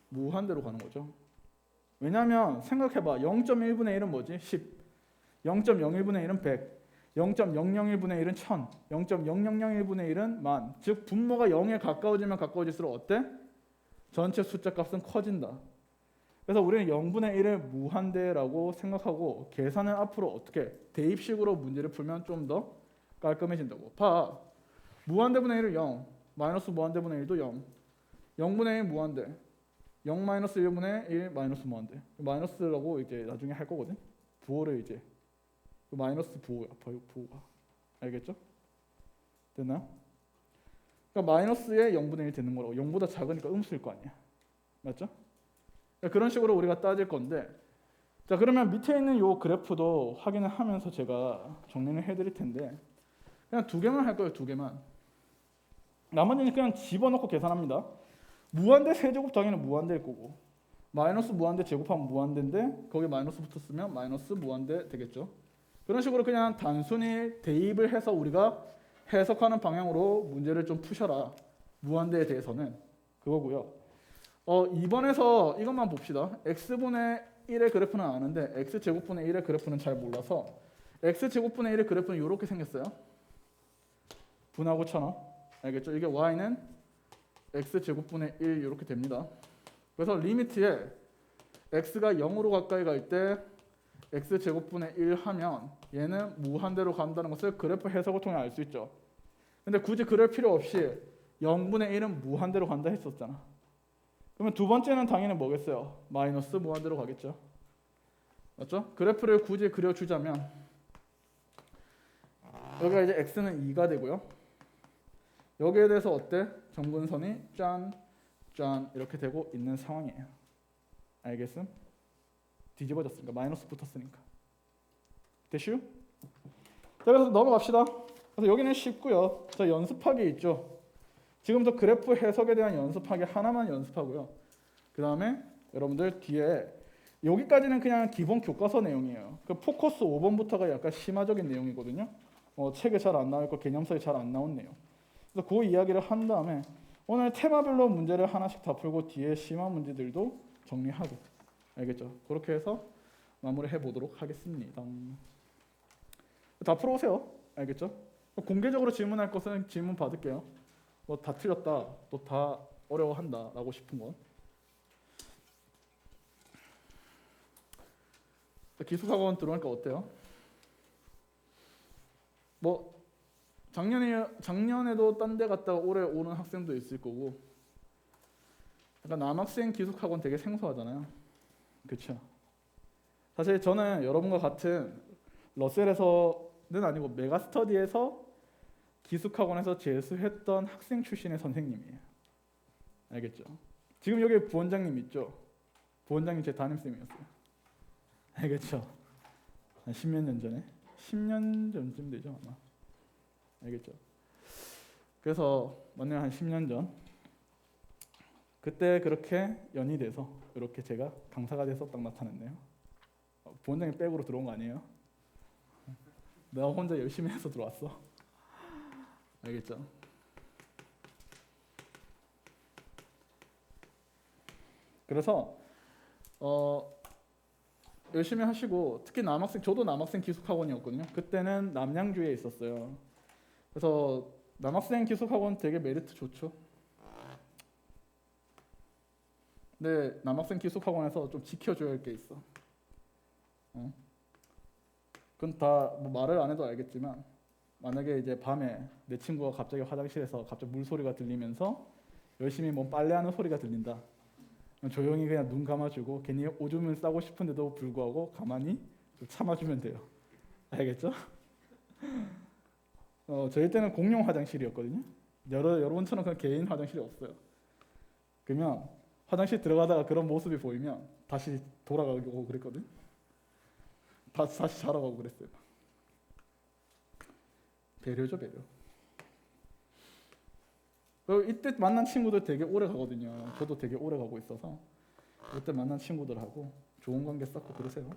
무한대로 가는 거죠. 왜냐하면 생각해봐. 0.1분의 1은 뭐지? 10. 0.01분의 1은 100. 0.001분의 1은 1000. 0.0001분의 1은 만. 즉 분모가 0에 가까워지면 가까워질수록 어때? 전체 숫자 값은 커진다. 그래서 우리는 0분의 1을 무한대라고 생각하고 계산을 앞으로 어떻게 대입식으로 문제를 풀면 좀 더 깔끔해진다고. 봐. 무한대분의 1은 0. 마이너스 무한대분의 1도 0. 0분의 1 무한대. 0 마이너스 1분의 1 마이너스 무한대. 마이너스라고 이제 나중에 할 거거든. 부호를 이제 그 마이너스 부호야. 부호가. 알겠죠? 됐나요? 그러니까 마이너스에 0분의 1 되는 거라고. 0보다 작으니까 음수일 거 아니야. 맞죠? 그러니까 그런 식으로 우리가 따질 건데 자 그러면 밑에 있는 요 그래프도 확인을 하면서 제가 정리를 해드릴 텐데 그냥 두 개만 할 거예요. 두 개만. 나머지는 그냥 집어넣고 계산합니다. 무한대 세제곱 당연히 무한대일 거고 마이너스 무한대 제곱하면 무한대인데 거기 마이너스 붙었으면 마이너스 무한대 되겠죠. 그런 식으로 그냥 단순히 대입을 해서 우리가 해석하는 방향으로 문제를 좀 푸셔라. 무한대에 대해서는 그거고요. 2번에서 이것만 봅시다. x분의 1의 그래프는 아는데 x제곱분의 1의 그래프는 잘 몰라서 x제곱분의 1의 그래프는 이렇게 생겼어요. 분하고 천원. 알겠죠? 이게 y는 x제곱분의 1 이렇게 됩니다. 그래서 리미트에 x가 0으로 가까이 갈 때 x제곱분의 1 하면 얘는 무한대로 간다는 것을 그래프 해석을 통해 알 수 있죠. 근데 굳이 그럴 필요 없이 0분의 1은 무한대로 간다 했었잖아. 그러면 두 번째는 당연히 뭐겠어요? 마이너스 무한대로 가겠죠. 맞죠? 그래프를 굳이 그려주자면 여기가 이제 x는 2가 되고요. 여기에 대해서 어때? 점근선이 짠, 짠 이렇게 되고 있는 상황이에요. 알겠음? 뒤집어졌으니까 마이너스 붙었으니까. 됐슈? 자, 그래서 넘어갑시다. 그래서 여기는 쉽고요. 자, 연습하기 있죠. 지금부터 그래프 해석에 대한 연습하기 하나만 연습하고요. 그 다음에 여러분들 뒤에 여기까지는 그냥 기본 교과서 내용이에요. 그 포커스 5번부터가 약간 심화적인 내용이거든요. 책에 잘 안 나올 거, 개념서에 잘 안 나온 내용. 그래서 그 이야기를 한 다음에 오늘 테마별로 문제를 하나씩 다 풀고 뒤에 심화 문제들도 정리하고, 알겠죠? 그렇게 해서 마무리해 보도록 하겠습니다. 다 풀어오세요. 알겠죠? 공개적으로 질문할 것은 질문 받을게요. 뭐 다 틀렸다, 또 다 어려워한다 라고 싶은 건. 기숙학원 들어오니까 어때요? 뭐 작년에도 딴 데 갔다가 올해 오는 학생도 있을 거고, 약간 남학생 기숙학원 되게 생소하잖아요. 그렇죠? 사실 저는 여러분과 같은 러셀에서는 아니고 메가스터디에서 기숙학원에서 재수했던 학생 출신의 선생님이에요. 알겠죠? 지금 여기 부원장님 있죠? 부원장님 제 담임쌤이었어요. 알겠죠? 한 10몇 년 전에? 10년 전쯤 되죠 아마. 알겠죠? 그래서 맞네요. 한 10년 전. 그때 그렇게 연이 돼서 이렇게 제가 강사가 돼서 딱 나타났네요. 부원장님 백으로 들어온 거 아니에요? 내가 혼자 열심히 해서 들어왔어. 알겠죠? 그래서 열심히 하시고, 특히 남학생, 저도 남학생 기숙학원이었거든요. 그때는 남양주에 있었어요. 그래서 남학생 기숙학원 되게 메리트 좋죠. 근데 남학생 기숙학원에서 좀 지켜줘야 할 게 있어. 그건 다 뭐 말을 안 해도 알겠지만, 만약에 이제 밤에 내 친구가 갑자기 화장실에서 갑자기 물소리가 들리면서 열심히 뭐 빨래하는 소리가 들린다. 조용히 그냥 눈 감아주고, 괜히 오줌을 싸고 싶은데도 불구하고 가만히 좀 참아주면 돼요. 알겠죠? 저희 때는 공용 화장실이었거든요. 여러분처럼 그냥 개인 화장실이 없어요. 그러면 화장실 들어가다가 그런 모습이 보이면 다시 돌아가고 그랬거든. 다시 자러 가고 그랬어요. 배려죠, 배려. 이때 만난 친구들 되게 오래 가거든요. 저도 되게 오래 가고 있어서 이때 만난 친구들하고 좋은 관계 쌓고 그러세요.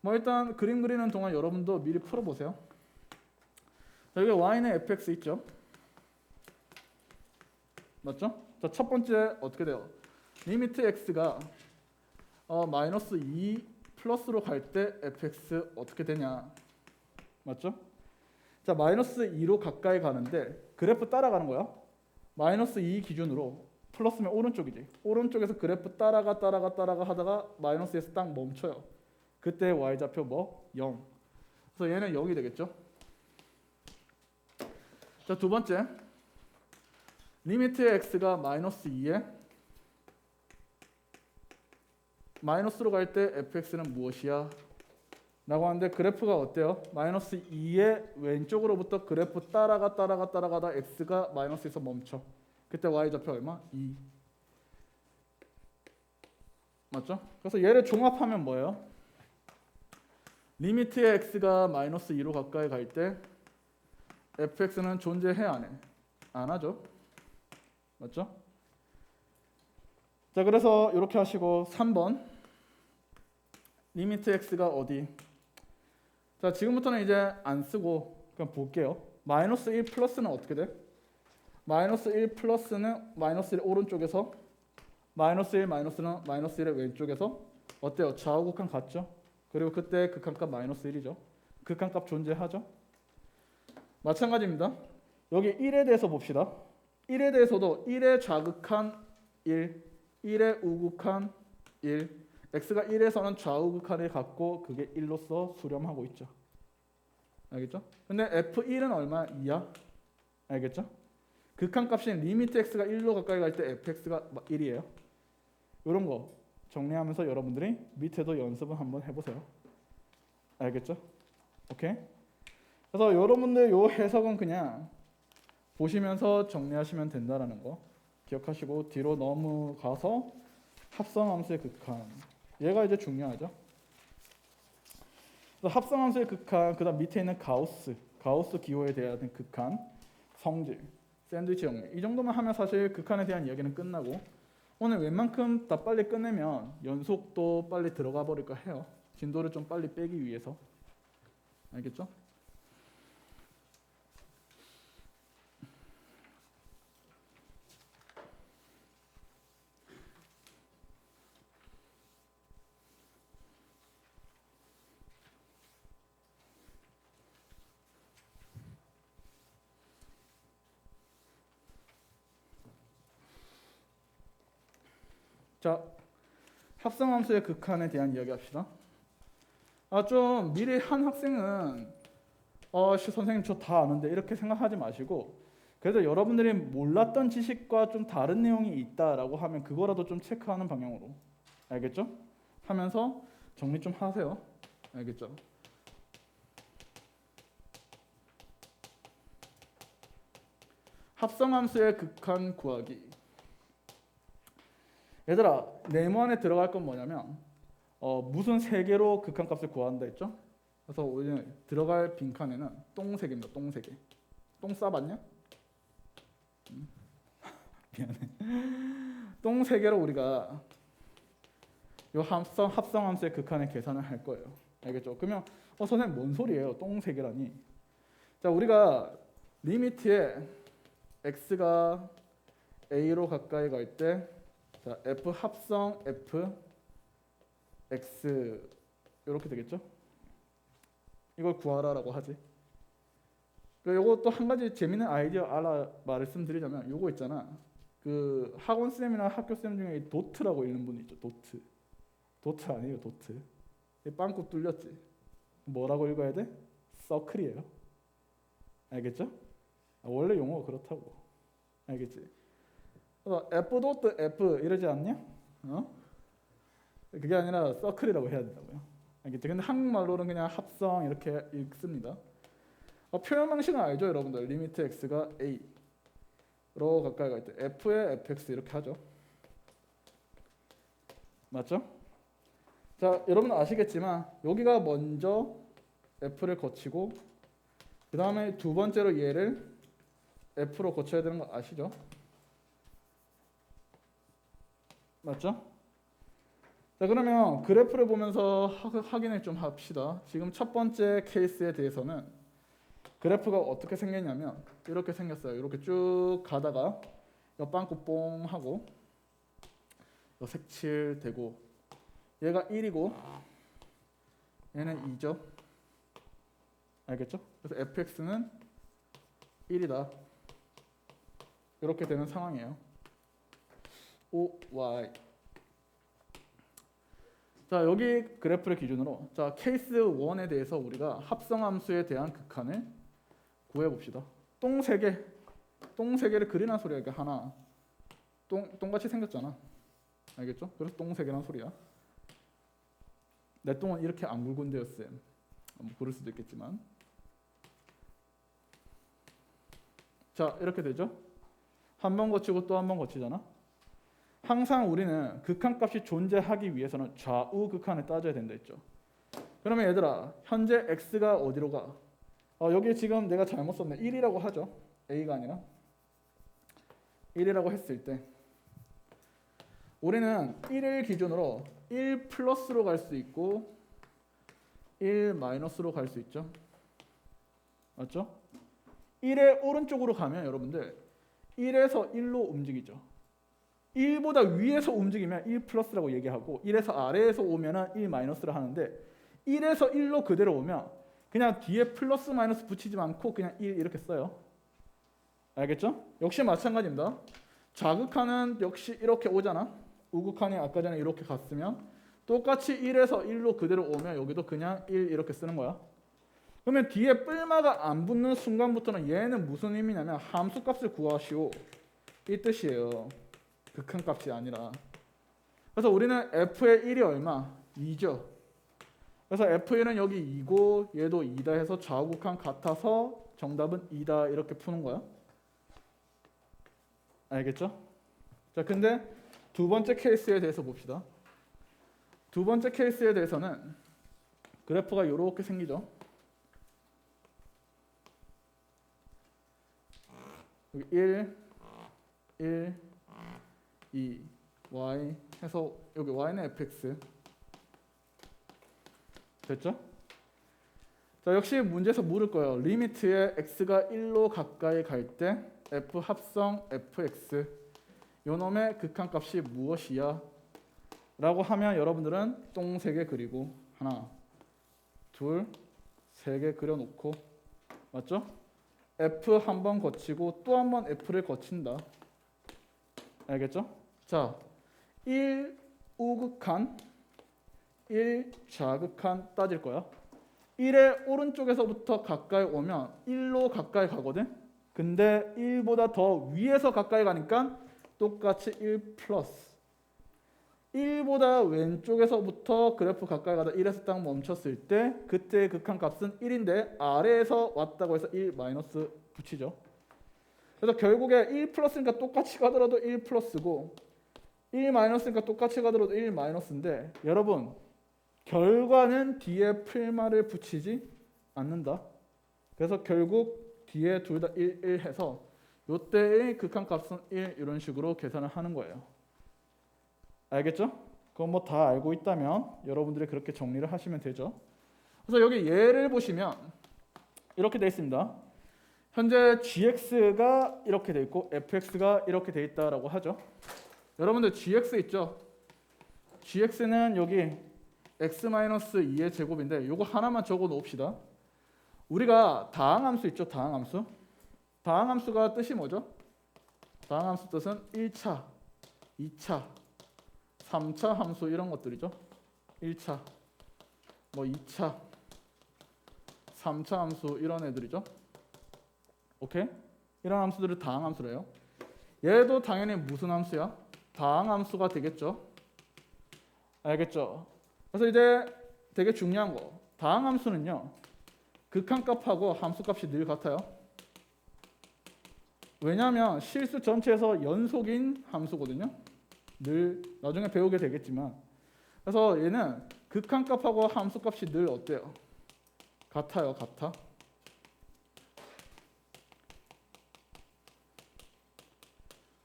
뭐 일단 그림 그리는 동안 여러분도 미리 풀어보세요. 자, 여기 y는 fx 있죠? 맞죠? 자, 첫 번째 어떻게 돼요? 리미트 x가 마이너스 2 플러스로 갈 때 fx 어떻게 되냐? 맞죠? 자, 마이너스 2로 가까이 가는데 그래프 따라가는 거야. 마이너스 2 기준으로 플러스면 오른쪽이지. 오른쪽에서 그래프 따라가 하다가 마이너스에서 딱 멈춰요. 그때 y좌표 뭐? 0. 그래서 얘는 0이 되겠죠? 자, 두 번째. 리미트 x가 마이너스 2에 마이너스로 갈 때 fx는 무엇이야? 라고 하는데 그래프가 어때요? 마이너스 2의 왼쪽으로부터 그래프 따라가다 x가 마이너스에서 멈춰. 그때 y좌표 얼마? 2. 맞죠? 그래서 얘를 종합하면 뭐예요? 리미트의 x가 마이너스 2로 가까이 갈 때 fx는 존재해 안 해? 안 하죠? 맞죠? 자, 그래서 이렇게 하시고 3번 리미트 x가 어디? 자, 지금부터는 이제 안 쓰고 그냥 볼게요. 마이너스 1 플러스는 어떻게 돼? 마이너스 1 플러스는 마이너스 1 오른쪽에서 마이너스 1 마이너스는 마이너스 1의 왼쪽에서 어때요? 좌우 극한 같죠? 그리고 그때 극한값 마이너스 1이죠. 극한값 존재하죠? 마찬가지입니다. 여기 1에 대해서 봅시다. 1에 대해서도 1의 좌극한 1, 1의 우극한 1, x가 1에서는 좌우극한을 갖고 그게 1로서 수렴하고 있죠. 알겠죠? 근데 f1은 얼마? 2야? 알겠죠? 극한값인 리미트 x가 1로 가까이 갈 때 fx가 1이에요. 이런 거 정리하면서 여러분들이 밑에도 연습을 한번 해보세요. 알겠죠? 오케이? 그래서 여러분들 요 해석은 그냥 보시면서 정리하시면 된다라는 거 기억하시고 뒤로 넘어가서 합성함수의 극한. 얘가 이제 중요하죠. 그래서 합성함수의 극한, 그다음 밑에 있는 가우스 기호에 대한 극한, 성질, 샌드위치 정리. 이 정도만 하면 사실 극한에 대한 이야기는 끝나고 오늘 웬만큼 다 빨리 끝내면 연속도 빨리 들어가 버릴까 해요. 진도를 좀 빨리 빼기 위해서. 알겠죠? 자, 합성함수의 극한에 대한 이야기 합시다. 좀 미리 한 학생은 선생님 저 다 아는데 이렇게 생각하지 마시고 그래도 여러분들이 몰랐던 지식과 좀 다른 내용이 있다라고 하면 그거라도 좀 체크하는 방향으로. 알겠죠? 하면서 정리 좀 하세요. 알겠죠? 합성함수의 극한 구하기. 얘들아, 네모 안에 들어갈 건 뭐냐면 무슨 세 개로 극한값을 구한다 했죠? 그래서 오늘 들어갈 빈칸에는 똥 세 개입니다. 똥 세 개. 똥 싸봤냐? 미안해. 똥 세 개로 우리가 요 합성함수의 극한의 계산을 할 거예요. 알겠죠? 그러면 선생님 뭔 소리예요? 똥 세 개라니. 자, 우리가 리미트에 x가 a로 가까이 갈 때 자, f 합성 f x 이렇게 되겠죠? 이걸 구하라라고 하지. 요거 또 한 가지 재밌는 아이디어 말씀드리자면 요거 있잖아. 그 학원 쌤이나 학교 쌤 중에 도트라고 읽는 분 있죠. 도트 아니에요. 도트. 빵꾸 뚫렸지. 뭐라고 읽어야 돼? 서클이에요. 알겠죠? 원래 용어가 그렇다고. 알겠지? F 도트 F 이러지 않냐? 그게 아니라 서클이라고 해야 된다고요. 알겠죠? 근데 한국말로는 그냥 합성 이렇게 읽습니다. 표현 방식은 알죠, 여러분들? 리미트 x가 a로 가까이 갈 때 f에 fx 이렇게 하죠. 맞죠? 자, 여러분 아시겠지만 여기가 먼저 f를 거치고 그 다음에 두 번째로 얘를 f로 거쳐야 되는 거 아시죠? 맞죠? 자, 그러면 그래프를 보면서 확인을 좀 합시다. 지금 첫 번째 케이스에 대해서는 그래프가 어떻게 생겼냐면 이렇게 생겼어요. 이렇게 쭉 가다가 이 빵꾸 뽕 하고 이 색칠되고 얘가 1이고 얘는 2죠. 알겠죠? 그래서 fx는 1이다. 이렇게 되는 상황이에요. OY. 자, 여기 그래프를 기준으로 자, 케이스 1에 대해서 우리가 합성함수에 대한 극한을 구해봅시다. 똥 3개. 똥 3개를 그리는 소리야. 이게 하나. 똥같이 생겼잖아. 알겠죠? 그래서 똥 3개란 소리야. 내 똥은 이렇게 안 굵은데요, 쌤. 뭐 그럴 수도 있겠지만. 자, 이렇게 되죠? 한 번 거치고 또 한 번 거치잖아. 항상 우리는 극한값이 존재하기 위해서는 좌우 극한을 따져야 된다 했죠. 그러면 얘들아, 현재 x가 어디로 가? 여기 지금 내가 잘못 썼네. 1이라고 하죠. a가 아니라 1이라고 했을 때 우리는 1을 기준으로 1 플러스로 갈 수 있고 1 마이너스로 갈 수 있죠. 맞죠? 1의 오른쪽으로 가면 여러분들 1에서 1로 움직이죠. 1보다 위에서 움직이면 1 플러스라고 얘기하고 1에서 아래에서 오면 1 마이너스를 하는데 1에서 1로 그대로 오면 그냥 뒤에 플러스 마이너스 붙이지 않고 그냥 1 이렇게 써요. 알겠죠? 역시 마찬가지입니다. 좌극한은 역시 이렇게 오잖아. 우극한이 아까 전에 이렇게 갔으면 똑같이 1에서 1로 그대로 오면 여기도 그냥 1 이렇게 쓰는 거야. 그러면 뒤에 뿔마가 안 붙는 순간부터는 얘는 무슨 의미냐면 함수값을 구하시오 이 뜻이에요. 극한값이 아니라. 그래서 우리는 f의 1이 얼마? 2죠. 그래서 f1은 여기 2고 얘도 2다 해서 좌우극한 같아서 정답은 2다 이렇게 푸는 거야. 알겠죠? 자, 근데 두 번째 케이스에 대해서 봅시다. 두 번째 케이스에 대해서는 그래프가 이렇게 생기죠. 여기 1, 2, y 해서 여기 y는 fx 됐죠? 자, 역시 문제에서 물을 거예요. 리미트에 x가 1로 가까이 갈 때 f 합성 fx 요놈의 극한값이 무엇이야? 라고 하면 여러분들은 똥 3개 그리고 하나, 둘, 3개 그려놓고 맞죠? f 한 번 거치고 또 한 번 f를 거친다. 알겠죠? 자, 1 우극한, 1 좌극한 따질 거야. 1의 오른쪽에서부터 가까이 오면 1로 가까이 가거든. 근데 1보다 더 위에서 가까이 가니까 똑같이 1 플러스 1보다 왼쪽에서부터 그래프 가까이 가다 1에서 딱 멈췄을 때 그때의 극한값은 1인데 아래에서 왔다고 해서 1 마이너스 붙이죠. 그래서 결국에 1 플러스니까 똑같이 가더라도 1 플러스고 1 마이너스니까 똑같이 가더라도 1 마이너스인데 여러분 결과는 뒤에 풀말을 붙이지 않는다. 그래서 결국 뒤에 둘 다 1, 1 해서 요때의 극한값은 1 이런 식으로 계산을 하는 거예요. 알겠죠? 그건 뭐 다 알고 있다면 여러분들이 그렇게 정리를 하시면 되죠. 그래서 여기 예를 보시면 이렇게 되어 있습니다. 현재 gx가 이렇게 되어 있고 fx가 이렇게 되어 있다라고 하죠. 여러분들 gx 있죠? gx는 여기 x-2의 제곱인데 요거 하나만 적어 놓읍시다. 우리가 다항함수 있죠? 다항함수. 다항함수가 뜻이 뭐죠? 다항함수 뜻은 1차, 2차, 3차 함수 이런 것들이죠. 1차, 뭐 2차, 3차 함수 이런 애들이죠. 오케이? 이런 함수들을 다항함수래요. 얘도 당연히 무슨 함수야? 다항함수가 되겠죠. 알겠죠? 그래서 이제 되게 중요한 거. 다항함수는요. 극한값하고 함수값이 늘 같아요. 왜냐하면 실수 전체에서 연속인 함수거든요. 늘 나중에 배우게 되겠지만 그래서 얘는 극한값하고 함수값이 늘 어때요? 같아요. 같아.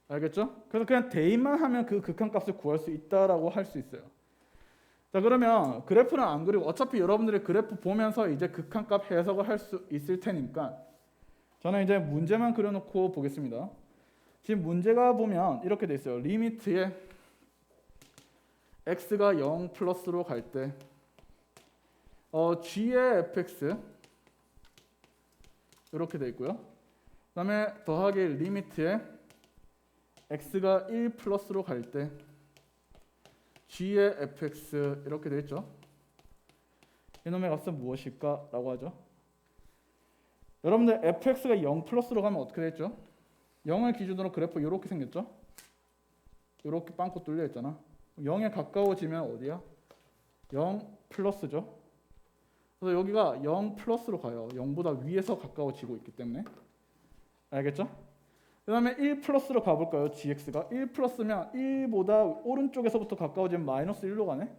알겠죠? 그래서 그냥 대입만 하면 그 극한값을 구할 수 있다라고 할 수 있어요. 자, 그러면 그래프는 안 그리고 어차피 여러분들이 그래프 보면서 이제 극한값 해석을 할 수 있을 테니까 저는 이제 문제만 그려놓고 보겠습니다. 지금 문제가 보면 이렇게 돼 있어요. 리미트에 x가 0 플러스로 갈 때 g의 fx 이렇게 돼 있고요. 그 다음에 더하기 리미트에 x가 1 플러스로 갈 때 g의 fx 이렇게 돼 있죠. 이놈의 값은 무엇일까? 라고 하죠. 여러분들 fx가 0 플러스로 가면 어떻게 되죠? 0을 기준으로 그래프 이렇게 생겼죠? 이렇게 빵꾸 뚫려 있잖아. 0에 가까워지면 어디야? 0 플러스죠. 그래서 여기가 0 플러스로 가요. 0보다 위에서 가까워지고 있기 때문에. 알겠죠? 그 다음에 1 플러스로 가볼까요? gx가 1 플러스면 1보다 오른쪽에서부터 가까워지면 마이너스 1로 가네.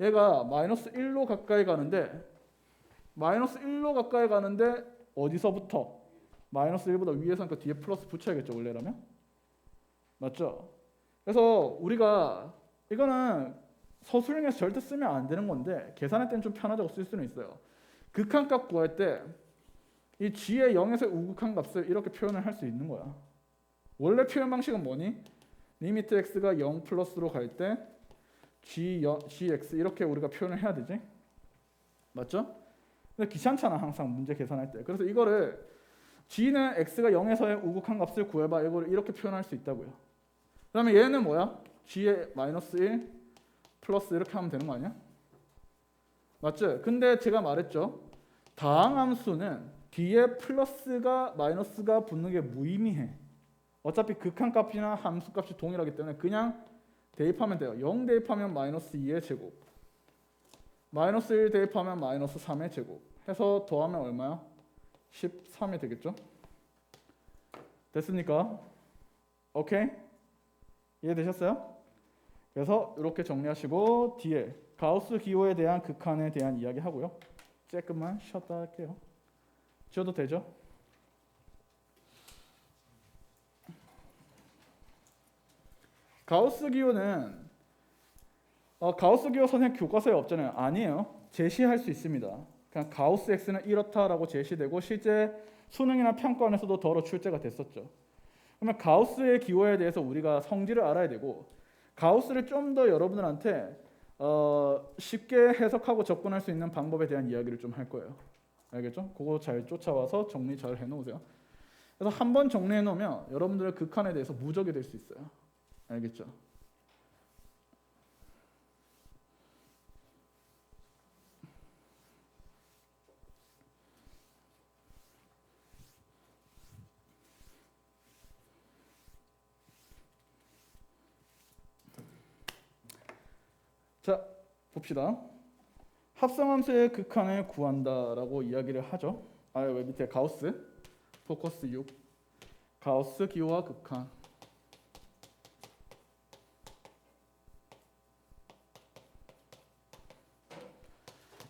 얘가 마이너스 1로 가까이 가는데 마이너스 1로 가까이 가는데 어디서부터? 마이너스 1보다 위에서니까 뒤에 플러스 붙여야겠죠. 원래라면. 맞죠? 그래서 우리가 이거는 서술형에서 절대 쓰면 안 되는 건데 계산할 때는 좀 편하다고 쓸 수는 있어요. 극한값 구할 때 이 g의 0에서 우극한 값을 이렇게 표현을 할 수 있는 거야. 원래 표현 방식은 뭐니? 리미트 x가 0 플러스로 갈 때 gx 이렇게 우리가 표현을 해야 되지. 맞죠? 근데 귀찮잖아 항상 문제 계산할 때. 그래서 이거를 g는 x가 0에서의 우극한 값을 구해봐. 이걸 이렇게 표현할 수 있다고요. 그 다음에 얘는 뭐야? g의 마이너스 1 플러스 이렇게 하면 되는 거 아니야? 맞죠? 근데 제가 말했죠. 다항함수는 뒤에 플러스가 마이너스가 붙는 게 무의미해. 어차피 극한값이나 함수값이 동일하기 때문에 그냥 대입하면 돼요. 0 대입하면 마이너스 2의 제곱, 마이너스 1 대입하면 마이너스 3의 제곱 해서 더하면 얼마야? 13이 되겠죠? 됐습니까? 오케이? 이해되셨어요? 그래서 이렇게 정리하시고 뒤에 가우스 기호에 대한 극한에 대한 이야기 하고요. 조금만 쉬었다 할게요. 쉬어도 되죠? 가우스 기호는 가우스 기호 선생님 교과서에 없잖아요. 아니에요. 제시할 수 있습니다. 그냥 가우스 X는 이렇다라고 제시되고 실제 수능이나 평가원에서도 더러 출제가 됐었죠. 그러면 가우스의 기호에 대해서 우리가 성질을 알아야 되고 가우스를 좀 더 여러분들한테 쉽게 해석하고 접근할 수 있는 방법에 대한 이야기를 좀 할 거예요. 알겠죠? 그거 잘 쫓아와서 정리 잘 해놓으세요. 그래서 한번 정리해 놓으면 여러분들의 극한에 대해서 무적이 될 수 있어요. 알겠죠? 자, 봅시다. 합성함수의 극한을 구한다라고 이야기를 하죠. 왜 밑에 가우스, 포커스 6, 가우스 기호와 극한.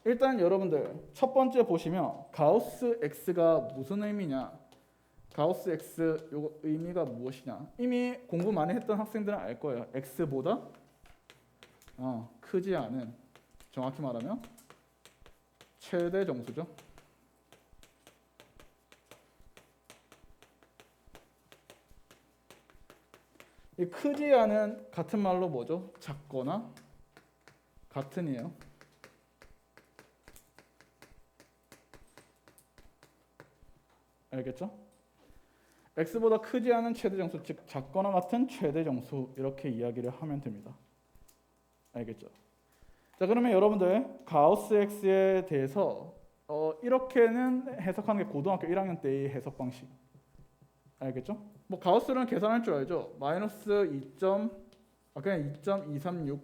일단 여러분들 첫 번째 보시면 가우스 X가 무슨 의미냐? 가우스 X 요거 의미가 무엇이냐? 이미 공부 많이 했던 학생들은 알 거예요. X보다 크지 않은, 정확히 말하면 최대 정수죠. 이 크지 않은 같은 말로 뭐죠? 작거나 같은이에요. 알겠죠? x보다 크지 않은 최대 정수, 즉 작거나 같은 최대 정수 이렇게 이야기를 하면 됩니다. 알겠죠? 자, 그러면 여러분들 가우스 x에 대해서 이렇게는 해석하는 게 고등학교 1학년 때의 해석 방식. 알겠죠? 뭐 가우스는 계산할 줄 알죠? 마이너스 2.236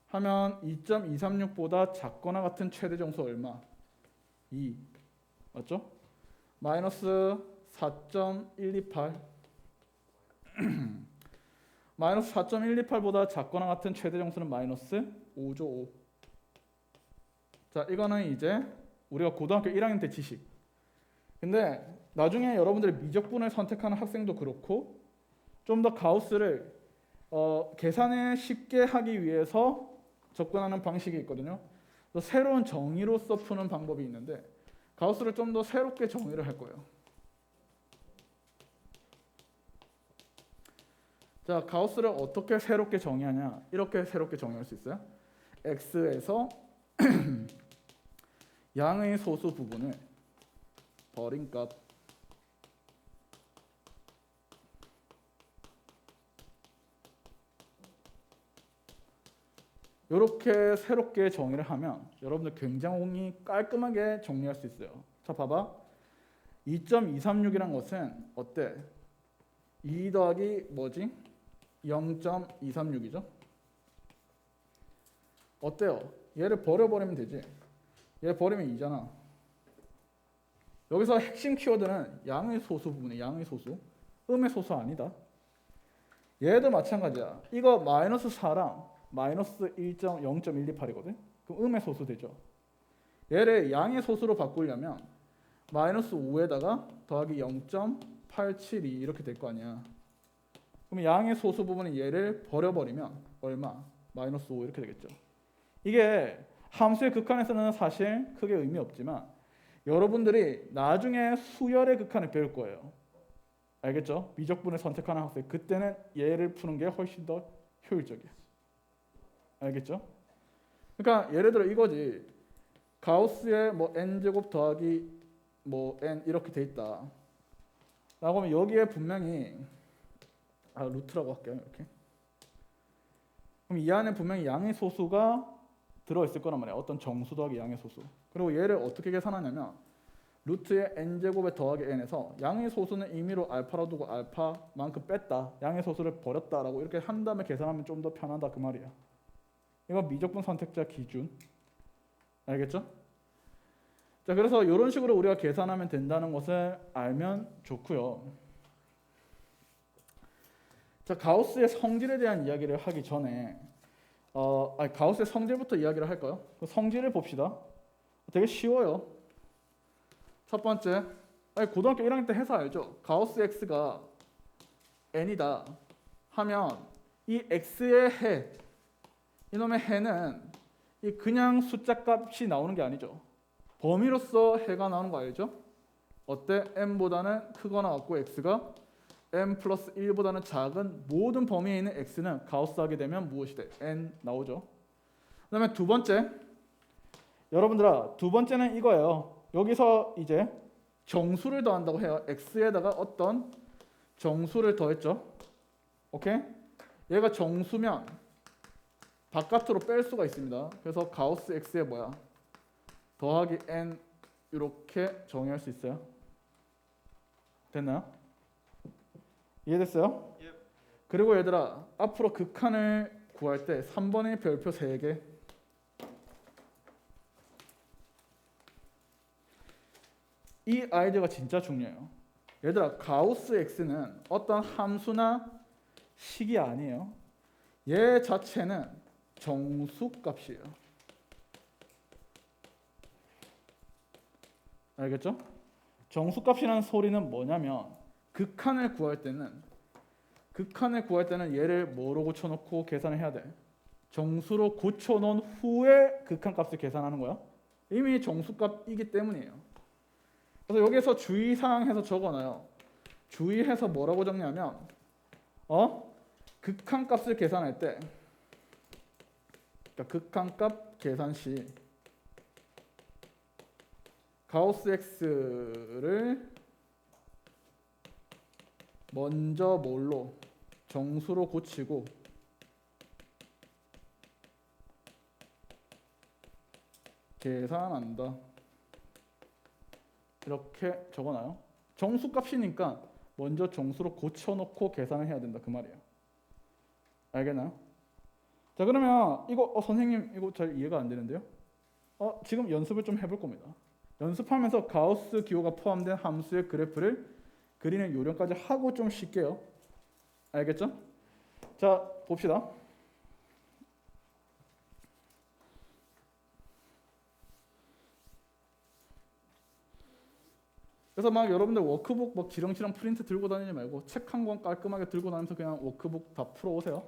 하면 2.236보다 작거나 같은 최대 정수 얼마? 2. 맞죠? 마이너스 4.128 마이너스 4.128보다 작거나 같은 최대 정수는 마이너스 5조 5. 자, 이거는 이제 우리가 고등학교 1학년 때 지식. 근데 나중에 여러분들이 미적분을 선택하는 학생도 그렇고 좀 더 가우스를 계산을 쉽게 하기 위해서 접근하는 방식이 있거든요. 새로운 정의로서 푸는 방법이 있는데 가우스를 좀 더 새롭게 정의를 할 거예요. 자, 가우스를 어떻게 새롭게 정의하냐? 이렇게 새롭게 정의할 수 있어요. x에서 양의 소수 부분을 버린 값 이렇게 새롭게 정의를 하면 여러분들 굉장히 깔끔하게 정리할 수 있어요. 자, 봐봐. 2.236이란 것은 어때? 2 더하기 뭐지? 0.236이죠. 어때요? 얘를 버려버리면 되지. 얘 버리면 2잖아. 여기서 핵심 키워드는 양의 소수 부분에 양의 소수. 음의 소수 아니다. 얘도 마찬가지야. 이거 마이너스 4랑 마이너스 0.128이거든. 그럼 음의 소수 되죠. 얘를 양의 소수로 바꾸려면 마이너스 5에다가 더하기 0.872 이렇게 될 거 아니야. 그럼 양의 소수 부분은 얘를 버려버리면 얼마? 마이너스 5 이렇게 되겠죠. 이게 함수의 극한에서는 사실 크게 의미 없지만 여러분들이 나중에 수열의 극한을 배울 거예요. 알겠죠? 미적분을 선택하는 학생 그때는 얘를 푸는 게 훨씬 더 효율적이야. 알겠죠? 그러니까 예를 들어 이거지. 가우스의 뭐 n제곱 더하기 뭐 n 이렇게 돼 있다. 라고 하면 여기에 분명히 루트라고 할게요. 이렇게. 그럼 이 안에 분명히 양의 소수가 들어있을 거란 말이야. 어떤 정수 더하기 양의 소수. 그리고 얘를 어떻게 계산하냐면 루트의 n제곱에 더하기 n에서 양의 소수는 임의로 알파로 두고 알파만큼 뺐다. 양의 소수를 버렸다라고 이렇게 한 다음에 계산하면 좀 더 편하다 그 말이야. 이거 미적분 선택자 기준. 알겠죠? 자, 그래서 이런 식으로 우리가 계산하면 된다는 것을 알면 좋고요. 자, 가우스의 성질에 대한 이야기를 하기 전에 가우스의 성질부터 이야기를 할까요? 그 성질을 봅시다. 되게 쉬워요. 첫 번째, 고등학교 1학년 때 해서 알죠? 가우스 x가 n이다 하면 이 x의 해, 이놈의 해는 이 그냥 숫자 값이 나오는 게 아니죠. 범위로서 해가 나오는 거 알죠? 어때? n보다는 크거나 같고 x가 n 플러스 1보다는 작은 모든 범위에 있는 x는 가우스하게 되면 무엇이 돼? n 나오죠. 그 다음에 두 번째, 여러분들아, 두 번째는 이거예요. 여기서 이제 정수를 더한다고 해요. x에다가 어떤 정수를 더했죠. 오케이? 얘가 정수면 바깥으로 뺄 수가 있습니다. 그래서 가우스 x에 뭐야? 더하기 n 이렇게 정의할 수 있어요. 됐나요? 이해됐어요? 예. 그리고 얘들아, 앞으로 극한을 구할 때 3번의 별표 3개, 이 아이디어가 진짜 중요해요. 얘들아, 가우스 x는 어떤 함수나 식이 아니에요. 얘 자체는 정수값이에요. 알겠죠? 정수값이라는 소리는 뭐냐면 극한을 구할 때는 얘를 뭐로 고쳐놓고 계산을 해야 돼? 정수로 고쳐놓은 후에 극한값을 계산하는 거야. 이미 정수값이기 때문이에요. 그래서 여기서 주의사항해서 적어놔요. 주의해서 뭐라고 적냐면 극한값을 계산할 때, 그러니까 극한값 계산 시 가우스 x를 먼저 뭘로? 정수로 고치고 계산한다. 이렇게 적어놔요. 정수값이니까 먼저 정수로 고쳐놓고 계산을 해야 된다 그 말이에요. 알겠나요? 자, 그러면 이거 선생님 이거 잘 이해가 안 되는데요? 지금 연습을 좀 해볼 겁니다. 연습하면서 가우스 기호가 포함된 함수의 그래프를 그리는 요령까지 하고 좀 쉴게요. 알겠죠? 자, 봅시다. 그래서 막 여러분들 워크북 막 지렁지렁 프린트 들고 다니지 말고 책 한 권 깔끔하게 들고 다니면서 그냥 워크북 다 풀어오세요.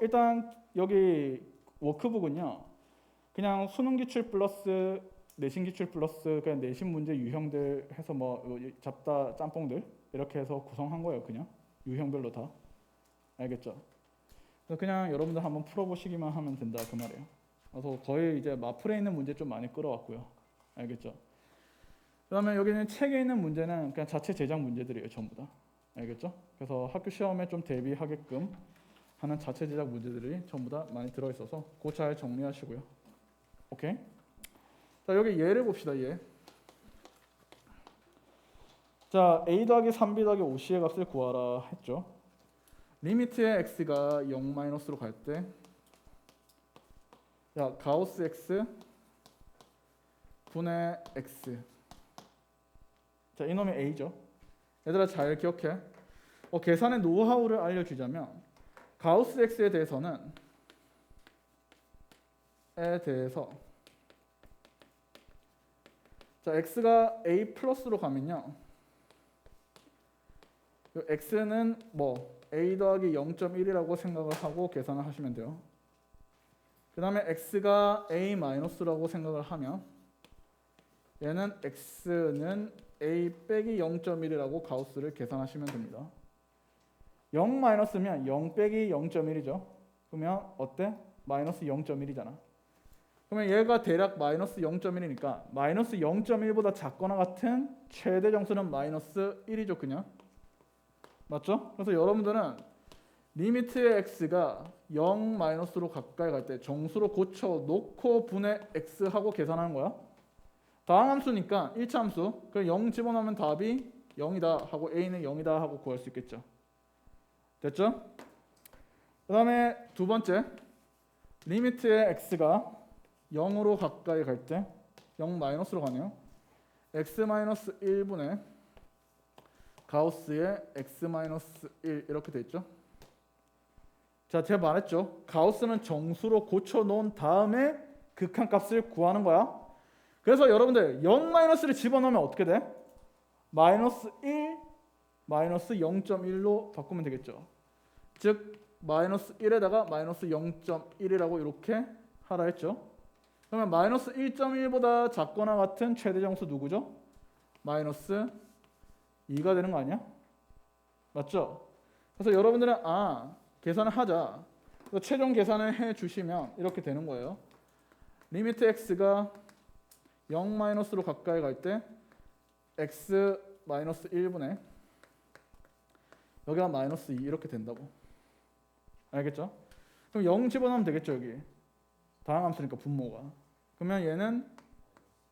일단 여기 워크북은요, 그냥 수능 기출 플러스 내신 기출 플러스 그냥 내신 문제 유형들 해서 뭐 잡다 짬뽕들 이렇게 해서 구성한 거예요. 그냥 유형별로 다. 알겠죠? 그래서 그냥 여러분들 한번 풀어보시기만 하면 된다 그 말이에요. 그래서 거의 이제 마플에 있는 문제 좀 많이 끌어왔고요. 알겠죠? 그다음에 여기는 책에 있는 문제는 그냥 자체 제작 문제들이에요. 전부 다. 알겠죠? 그래서 학교 시험에 좀 대비하게끔 하는 자체 제작 문제들이 전부 다 많이 들어있어서 그거 잘 정리하시고요. 오케이? 자, 여기 얘를 봅시다. 얘. 자, a 더하기 3b 더하기 5c의 값을 구하라 했죠. 리미트의 x가 0 마이너스로 갈 때, 야, 가우스 x 분의 x. 자, 이놈이 a죠. 얘들아 잘 기억해. 계산의 노하우를 알려주자면 가우스 x에 대해서 자, x가 a 플러스로 가면요, x는 뭐 a 더하기 0.1이라고 생각을 하고 계산을 하시면 돼요. 그 다음에 x가 a 마이너스라고 생각을 하면 얘는 x는 a 빼기 0.1이라고 가우스를 계산하시면 됩니다. 0 마이너스면 0 빼기 0.1이죠. 그러면 어때? 마이너스 0.1이잖아. 그러면 얘가 대략 마이너스 0.1이니까 마이너스 0.1보다 작거나 같은 최대 정수는 마이너스 1이죠. 그냥. 맞죠? 그래서 여러분들은 리미트의 x가 0 마이너스로 가까이 갈 때 정수로 고쳐놓고 분의 x하고 계산하는 거야. 다항함수니까 1차 함수. 그럼 0 집어넣으면 답이 0이다 하고 a는 0이다 하고 구할 수 있겠죠. 됐죠? 그 다음에 두 번째, 리미트의 x가 0으로 가까이 갈 때 0 마이너스로 가네요. x 마이너스 1분의 가우스의 x 마이너스 1 이렇게 돼 있죠. 자, 제가 말했죠. 가우스는 정수로 고쳐놓은 다음에 극한값을 구하는 거야. 그래서 여러분들 0-를 집어넣으면 어떻게 돼? 마이너스 1, 마이너스 0.1로 바꾸면 되겠죠. 즉 마이너스 1에다가 마이너스 0.1이라고 이렇게 하라 했죠. 그러면 마이너스 1.1보다 작거나 같은 최대 정수 누구죠? 마이너스 2가 되는 거 아니야? 맞죠? 그래서 여러분들은 계산을 하자. 최종 계산을 해 주시면 이렇게 되는 거예요. 리미트 x가 0-로 가까이 갈 때 x 마이너스 1분의 여기가 마이너스 2 이렇게 된다고. 알겠죠? 그럼 0 집어넣으면 되겠죠, 여기. 다항함수니까 분모가. 그러면 얘는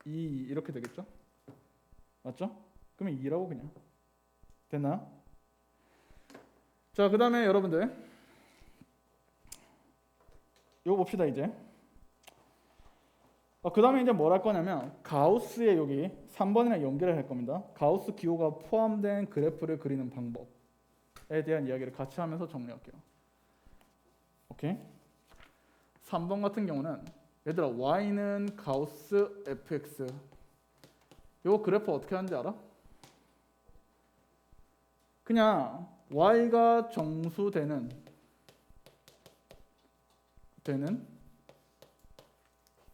2 이렇게 되겠죠? 맞죠? 그러면 2라고 그냥. 됐나? 자, 그 다음에 여러분들 이거 봅시다 이제. 그 다음에 이제 뭘 할 거냐면 가우스의 여기 3번이랑 연결을 할 겁니다. 가우스 기호가 포함된 그래프를 그리는 방법에 대한 이야기를 같이 하면서 정리할게요. 오케이? 3번 같은 경우는 얘들아 y는 가우스 fx 요 그래프 어떻게 하는지 알아? 그냥 y가 정수되는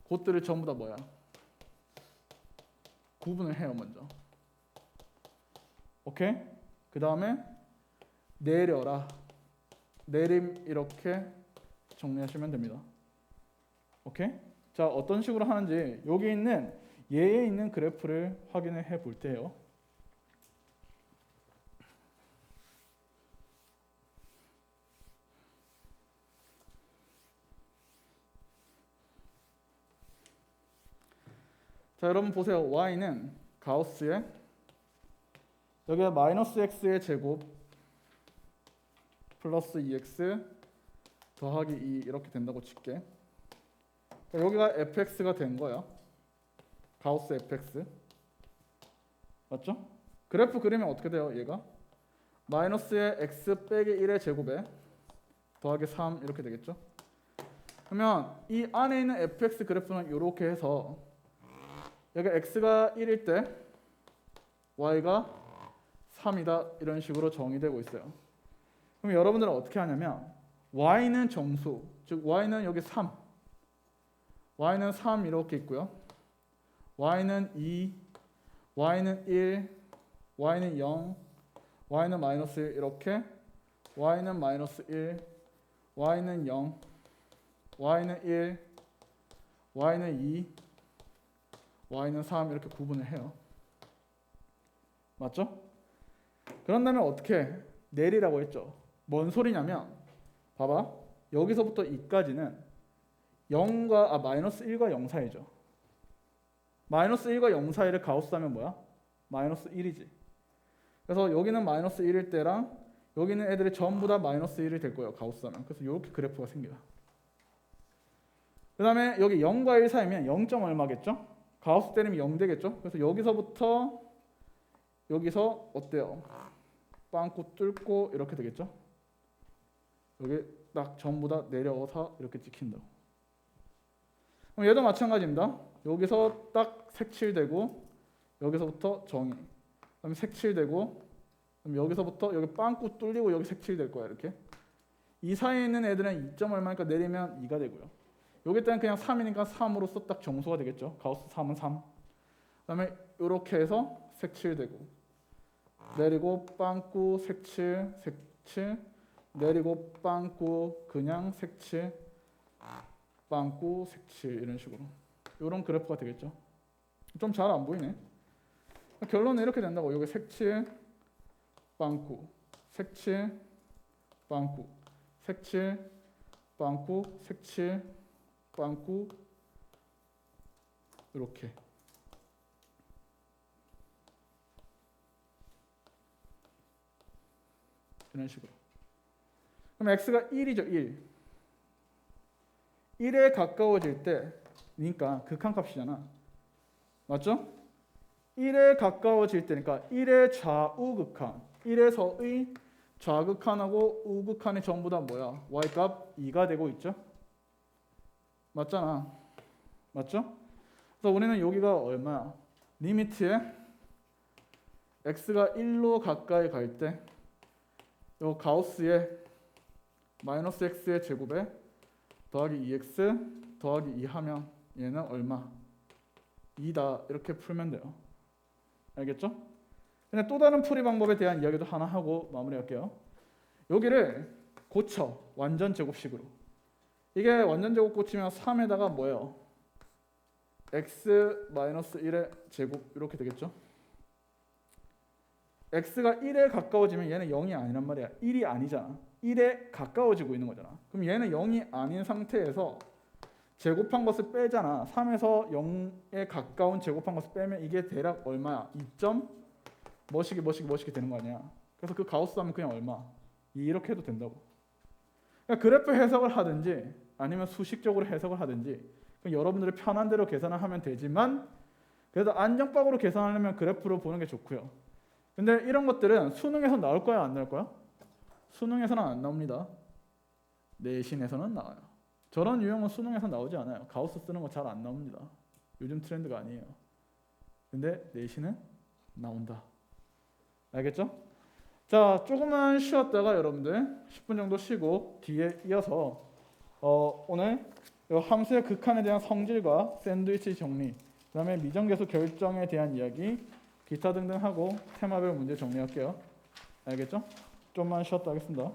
곳들을 전부 다 뭐야? 구분을 해요 먼저. 오케이? 그 다음에 내려라. 내림 이렇게 정리하시면 됩니다. 오케이? 자, 어떤 식으로 하는지 여기 있는 얘에 있는 그래프를 확인을 해 볼 때요. 자, 여러분 보세요. y는 가우스의 여기가 마이너스 x의 제곱 플러스 2x 더하기 2 이렇게 된다고 칠게. 여기가 fx가 된 거야. 가우스 fx. 맞죠? 그래프 그리면 어떻게 돼요? 얘가 마이너스의 x 빼기 1의 제곱에 더하기 3 이렇게 되겠죠? 그러면 이 안에 있는 fx 그래프는 이렇게 해서 여기 x가 1일 때 y가 3이다 이런 식으로 정의되고 있어요. 그럼 여러분들은 어떻게 하냐면 y는 정수, 즉 y는 여기 3, y는 3 이렇게 있고요. y는 2, y는 1, y는 0, y는 마이너스 1 이렇게 y는 마이너스 1, y는 0, y는 1, y는 2, y는 3 이렇게 구분을 해요. 맞죠? 그런 다음에 어떻게 내리라고 했죠? 뭔 소리냐면 봐봐. 여기서부터 2까지는 마이너스 1과 0 사이죠. 마이너스 1과 0 사이를 가우스 하면 뭐야? 마이너스 1이지. 그래서 여기는 마이너스 1일 때랑 여기 있는 애들이 전부 다 마이너스 1이 될 거예요. 가우스 하면. 그래서 이렇게 그래프가 생겨요. 그 다음에 여기 0과 1 사이면 0점 얼마겠죠? 가우스 때리면 0 되겠죠? 그래서 여기서부터 여기서 어때요? 빵꾸 뚫고 이렇게 되겠죠? 여기 딱 전부 다 내려서 이렇게 찍힌다고. 그럼 얘도 마찬가지입니다. 여기서 딱 색칠되고 여기서부터 정의. 그다음에 색칠되고 그럼 여기서부터 여기 빵꾸 뚫리고 여기 색칠될 거야 이렇게. 이 사이에 있는 애들은 2점 얼마니까 내리면 2가 되고요. 여기 때는 그냥 3이니까 3으로서 딱 정수가 되겠죠. 가우스 3은 3. 그다음에 이렇게 해서 색칠되고 내리고 빵꾸 색칠 색칠 내리고 빵꾸 그냥 색칠 빵꾸 색칠 이런 식으로 이런 그래프가 되겠죠. 좀 잘 안 보이네. 결론은 이렇게 된다고. 여기 색칠 빵꾸 색칠 빵꾸 색칠 빵꾸 색칠 빵꾸 이렇게. 이런 식으로. 그럼 x가 1이죠. 1. 1에 가까워질 때 그러니까 극한값이잖아. 맞죠? 1에 가까워질 때니까 1의 좌우 극한 1에서의 좌극한하고 우극한이 전부 다 뭐야? y값 2가 되고 있죠? 맞잖아. 맞죠? 그래서 우리는 여기가 얼마야? 리미트에 x가 1로 가까이 갈 때 요 가우스의 마이너스 x의 제곱에 더하기 2x 더하기 2 하면 얘는 얼마? 2다. 이렇게 풀면 돼요. 알겠죠? 근데 또 다른 풀이 방법에 대한 이야기도 하나 하고 마무리할게요. 여기를 고쳐. 완전 제곱식으로. 이게 완전 제곱 고치면 3에다가 뭐예요? x-1의 제곱 이렇게 되겠죠? x가 1에 가까워지면 얘는 0이 아니란 말이야. 1이 아니잖아. 1에 가까워지고 있는 거잖아. 그럼 얘는 0이 아닌 상태에서 제곱한 것을 빼잖아. 3에서 0에 가까운 제곱한 것을 빼면 이게 대략 얼마야? 2점 뭐시기 되는 거 아니야. 그래서 그 가우스 하면 그냥 얼마? 2 이렇게 해도 된다고. 그러니까 그래프 해석을 하든지 아니면 수식적으로 해석을 하든지 여러분들이 편한 대로 계산을 하면 되지만 그래도 안정적으로 계산하려면 그래프로 보는 게 좋고요. 근데 이런 것들은 수능에서 나올 거야 안 나올 거야? 수능에서는 안 나옵니다. 내신에서는 나와요. 저런 유형은 수능에서 나오지 않아요. 가우스 쓰는 거 잘 안 나옵니다. 요즘 트렌드가 아니에요. 근데 내신은 나온다. 알겠죠? 자, 조금만 쉬었다가 여러분들 10분 정도 쉬고 뒤에 이어서 오늘 이 함수의 극한에 대한 성질과 샌드위치 정리, 그 다음에 미정계수 결정에 대한 이야기, 기타 등등 하고 테마별 문제 정리할게요. 알겠죠? 좀만 쉬었다 하겠습니다.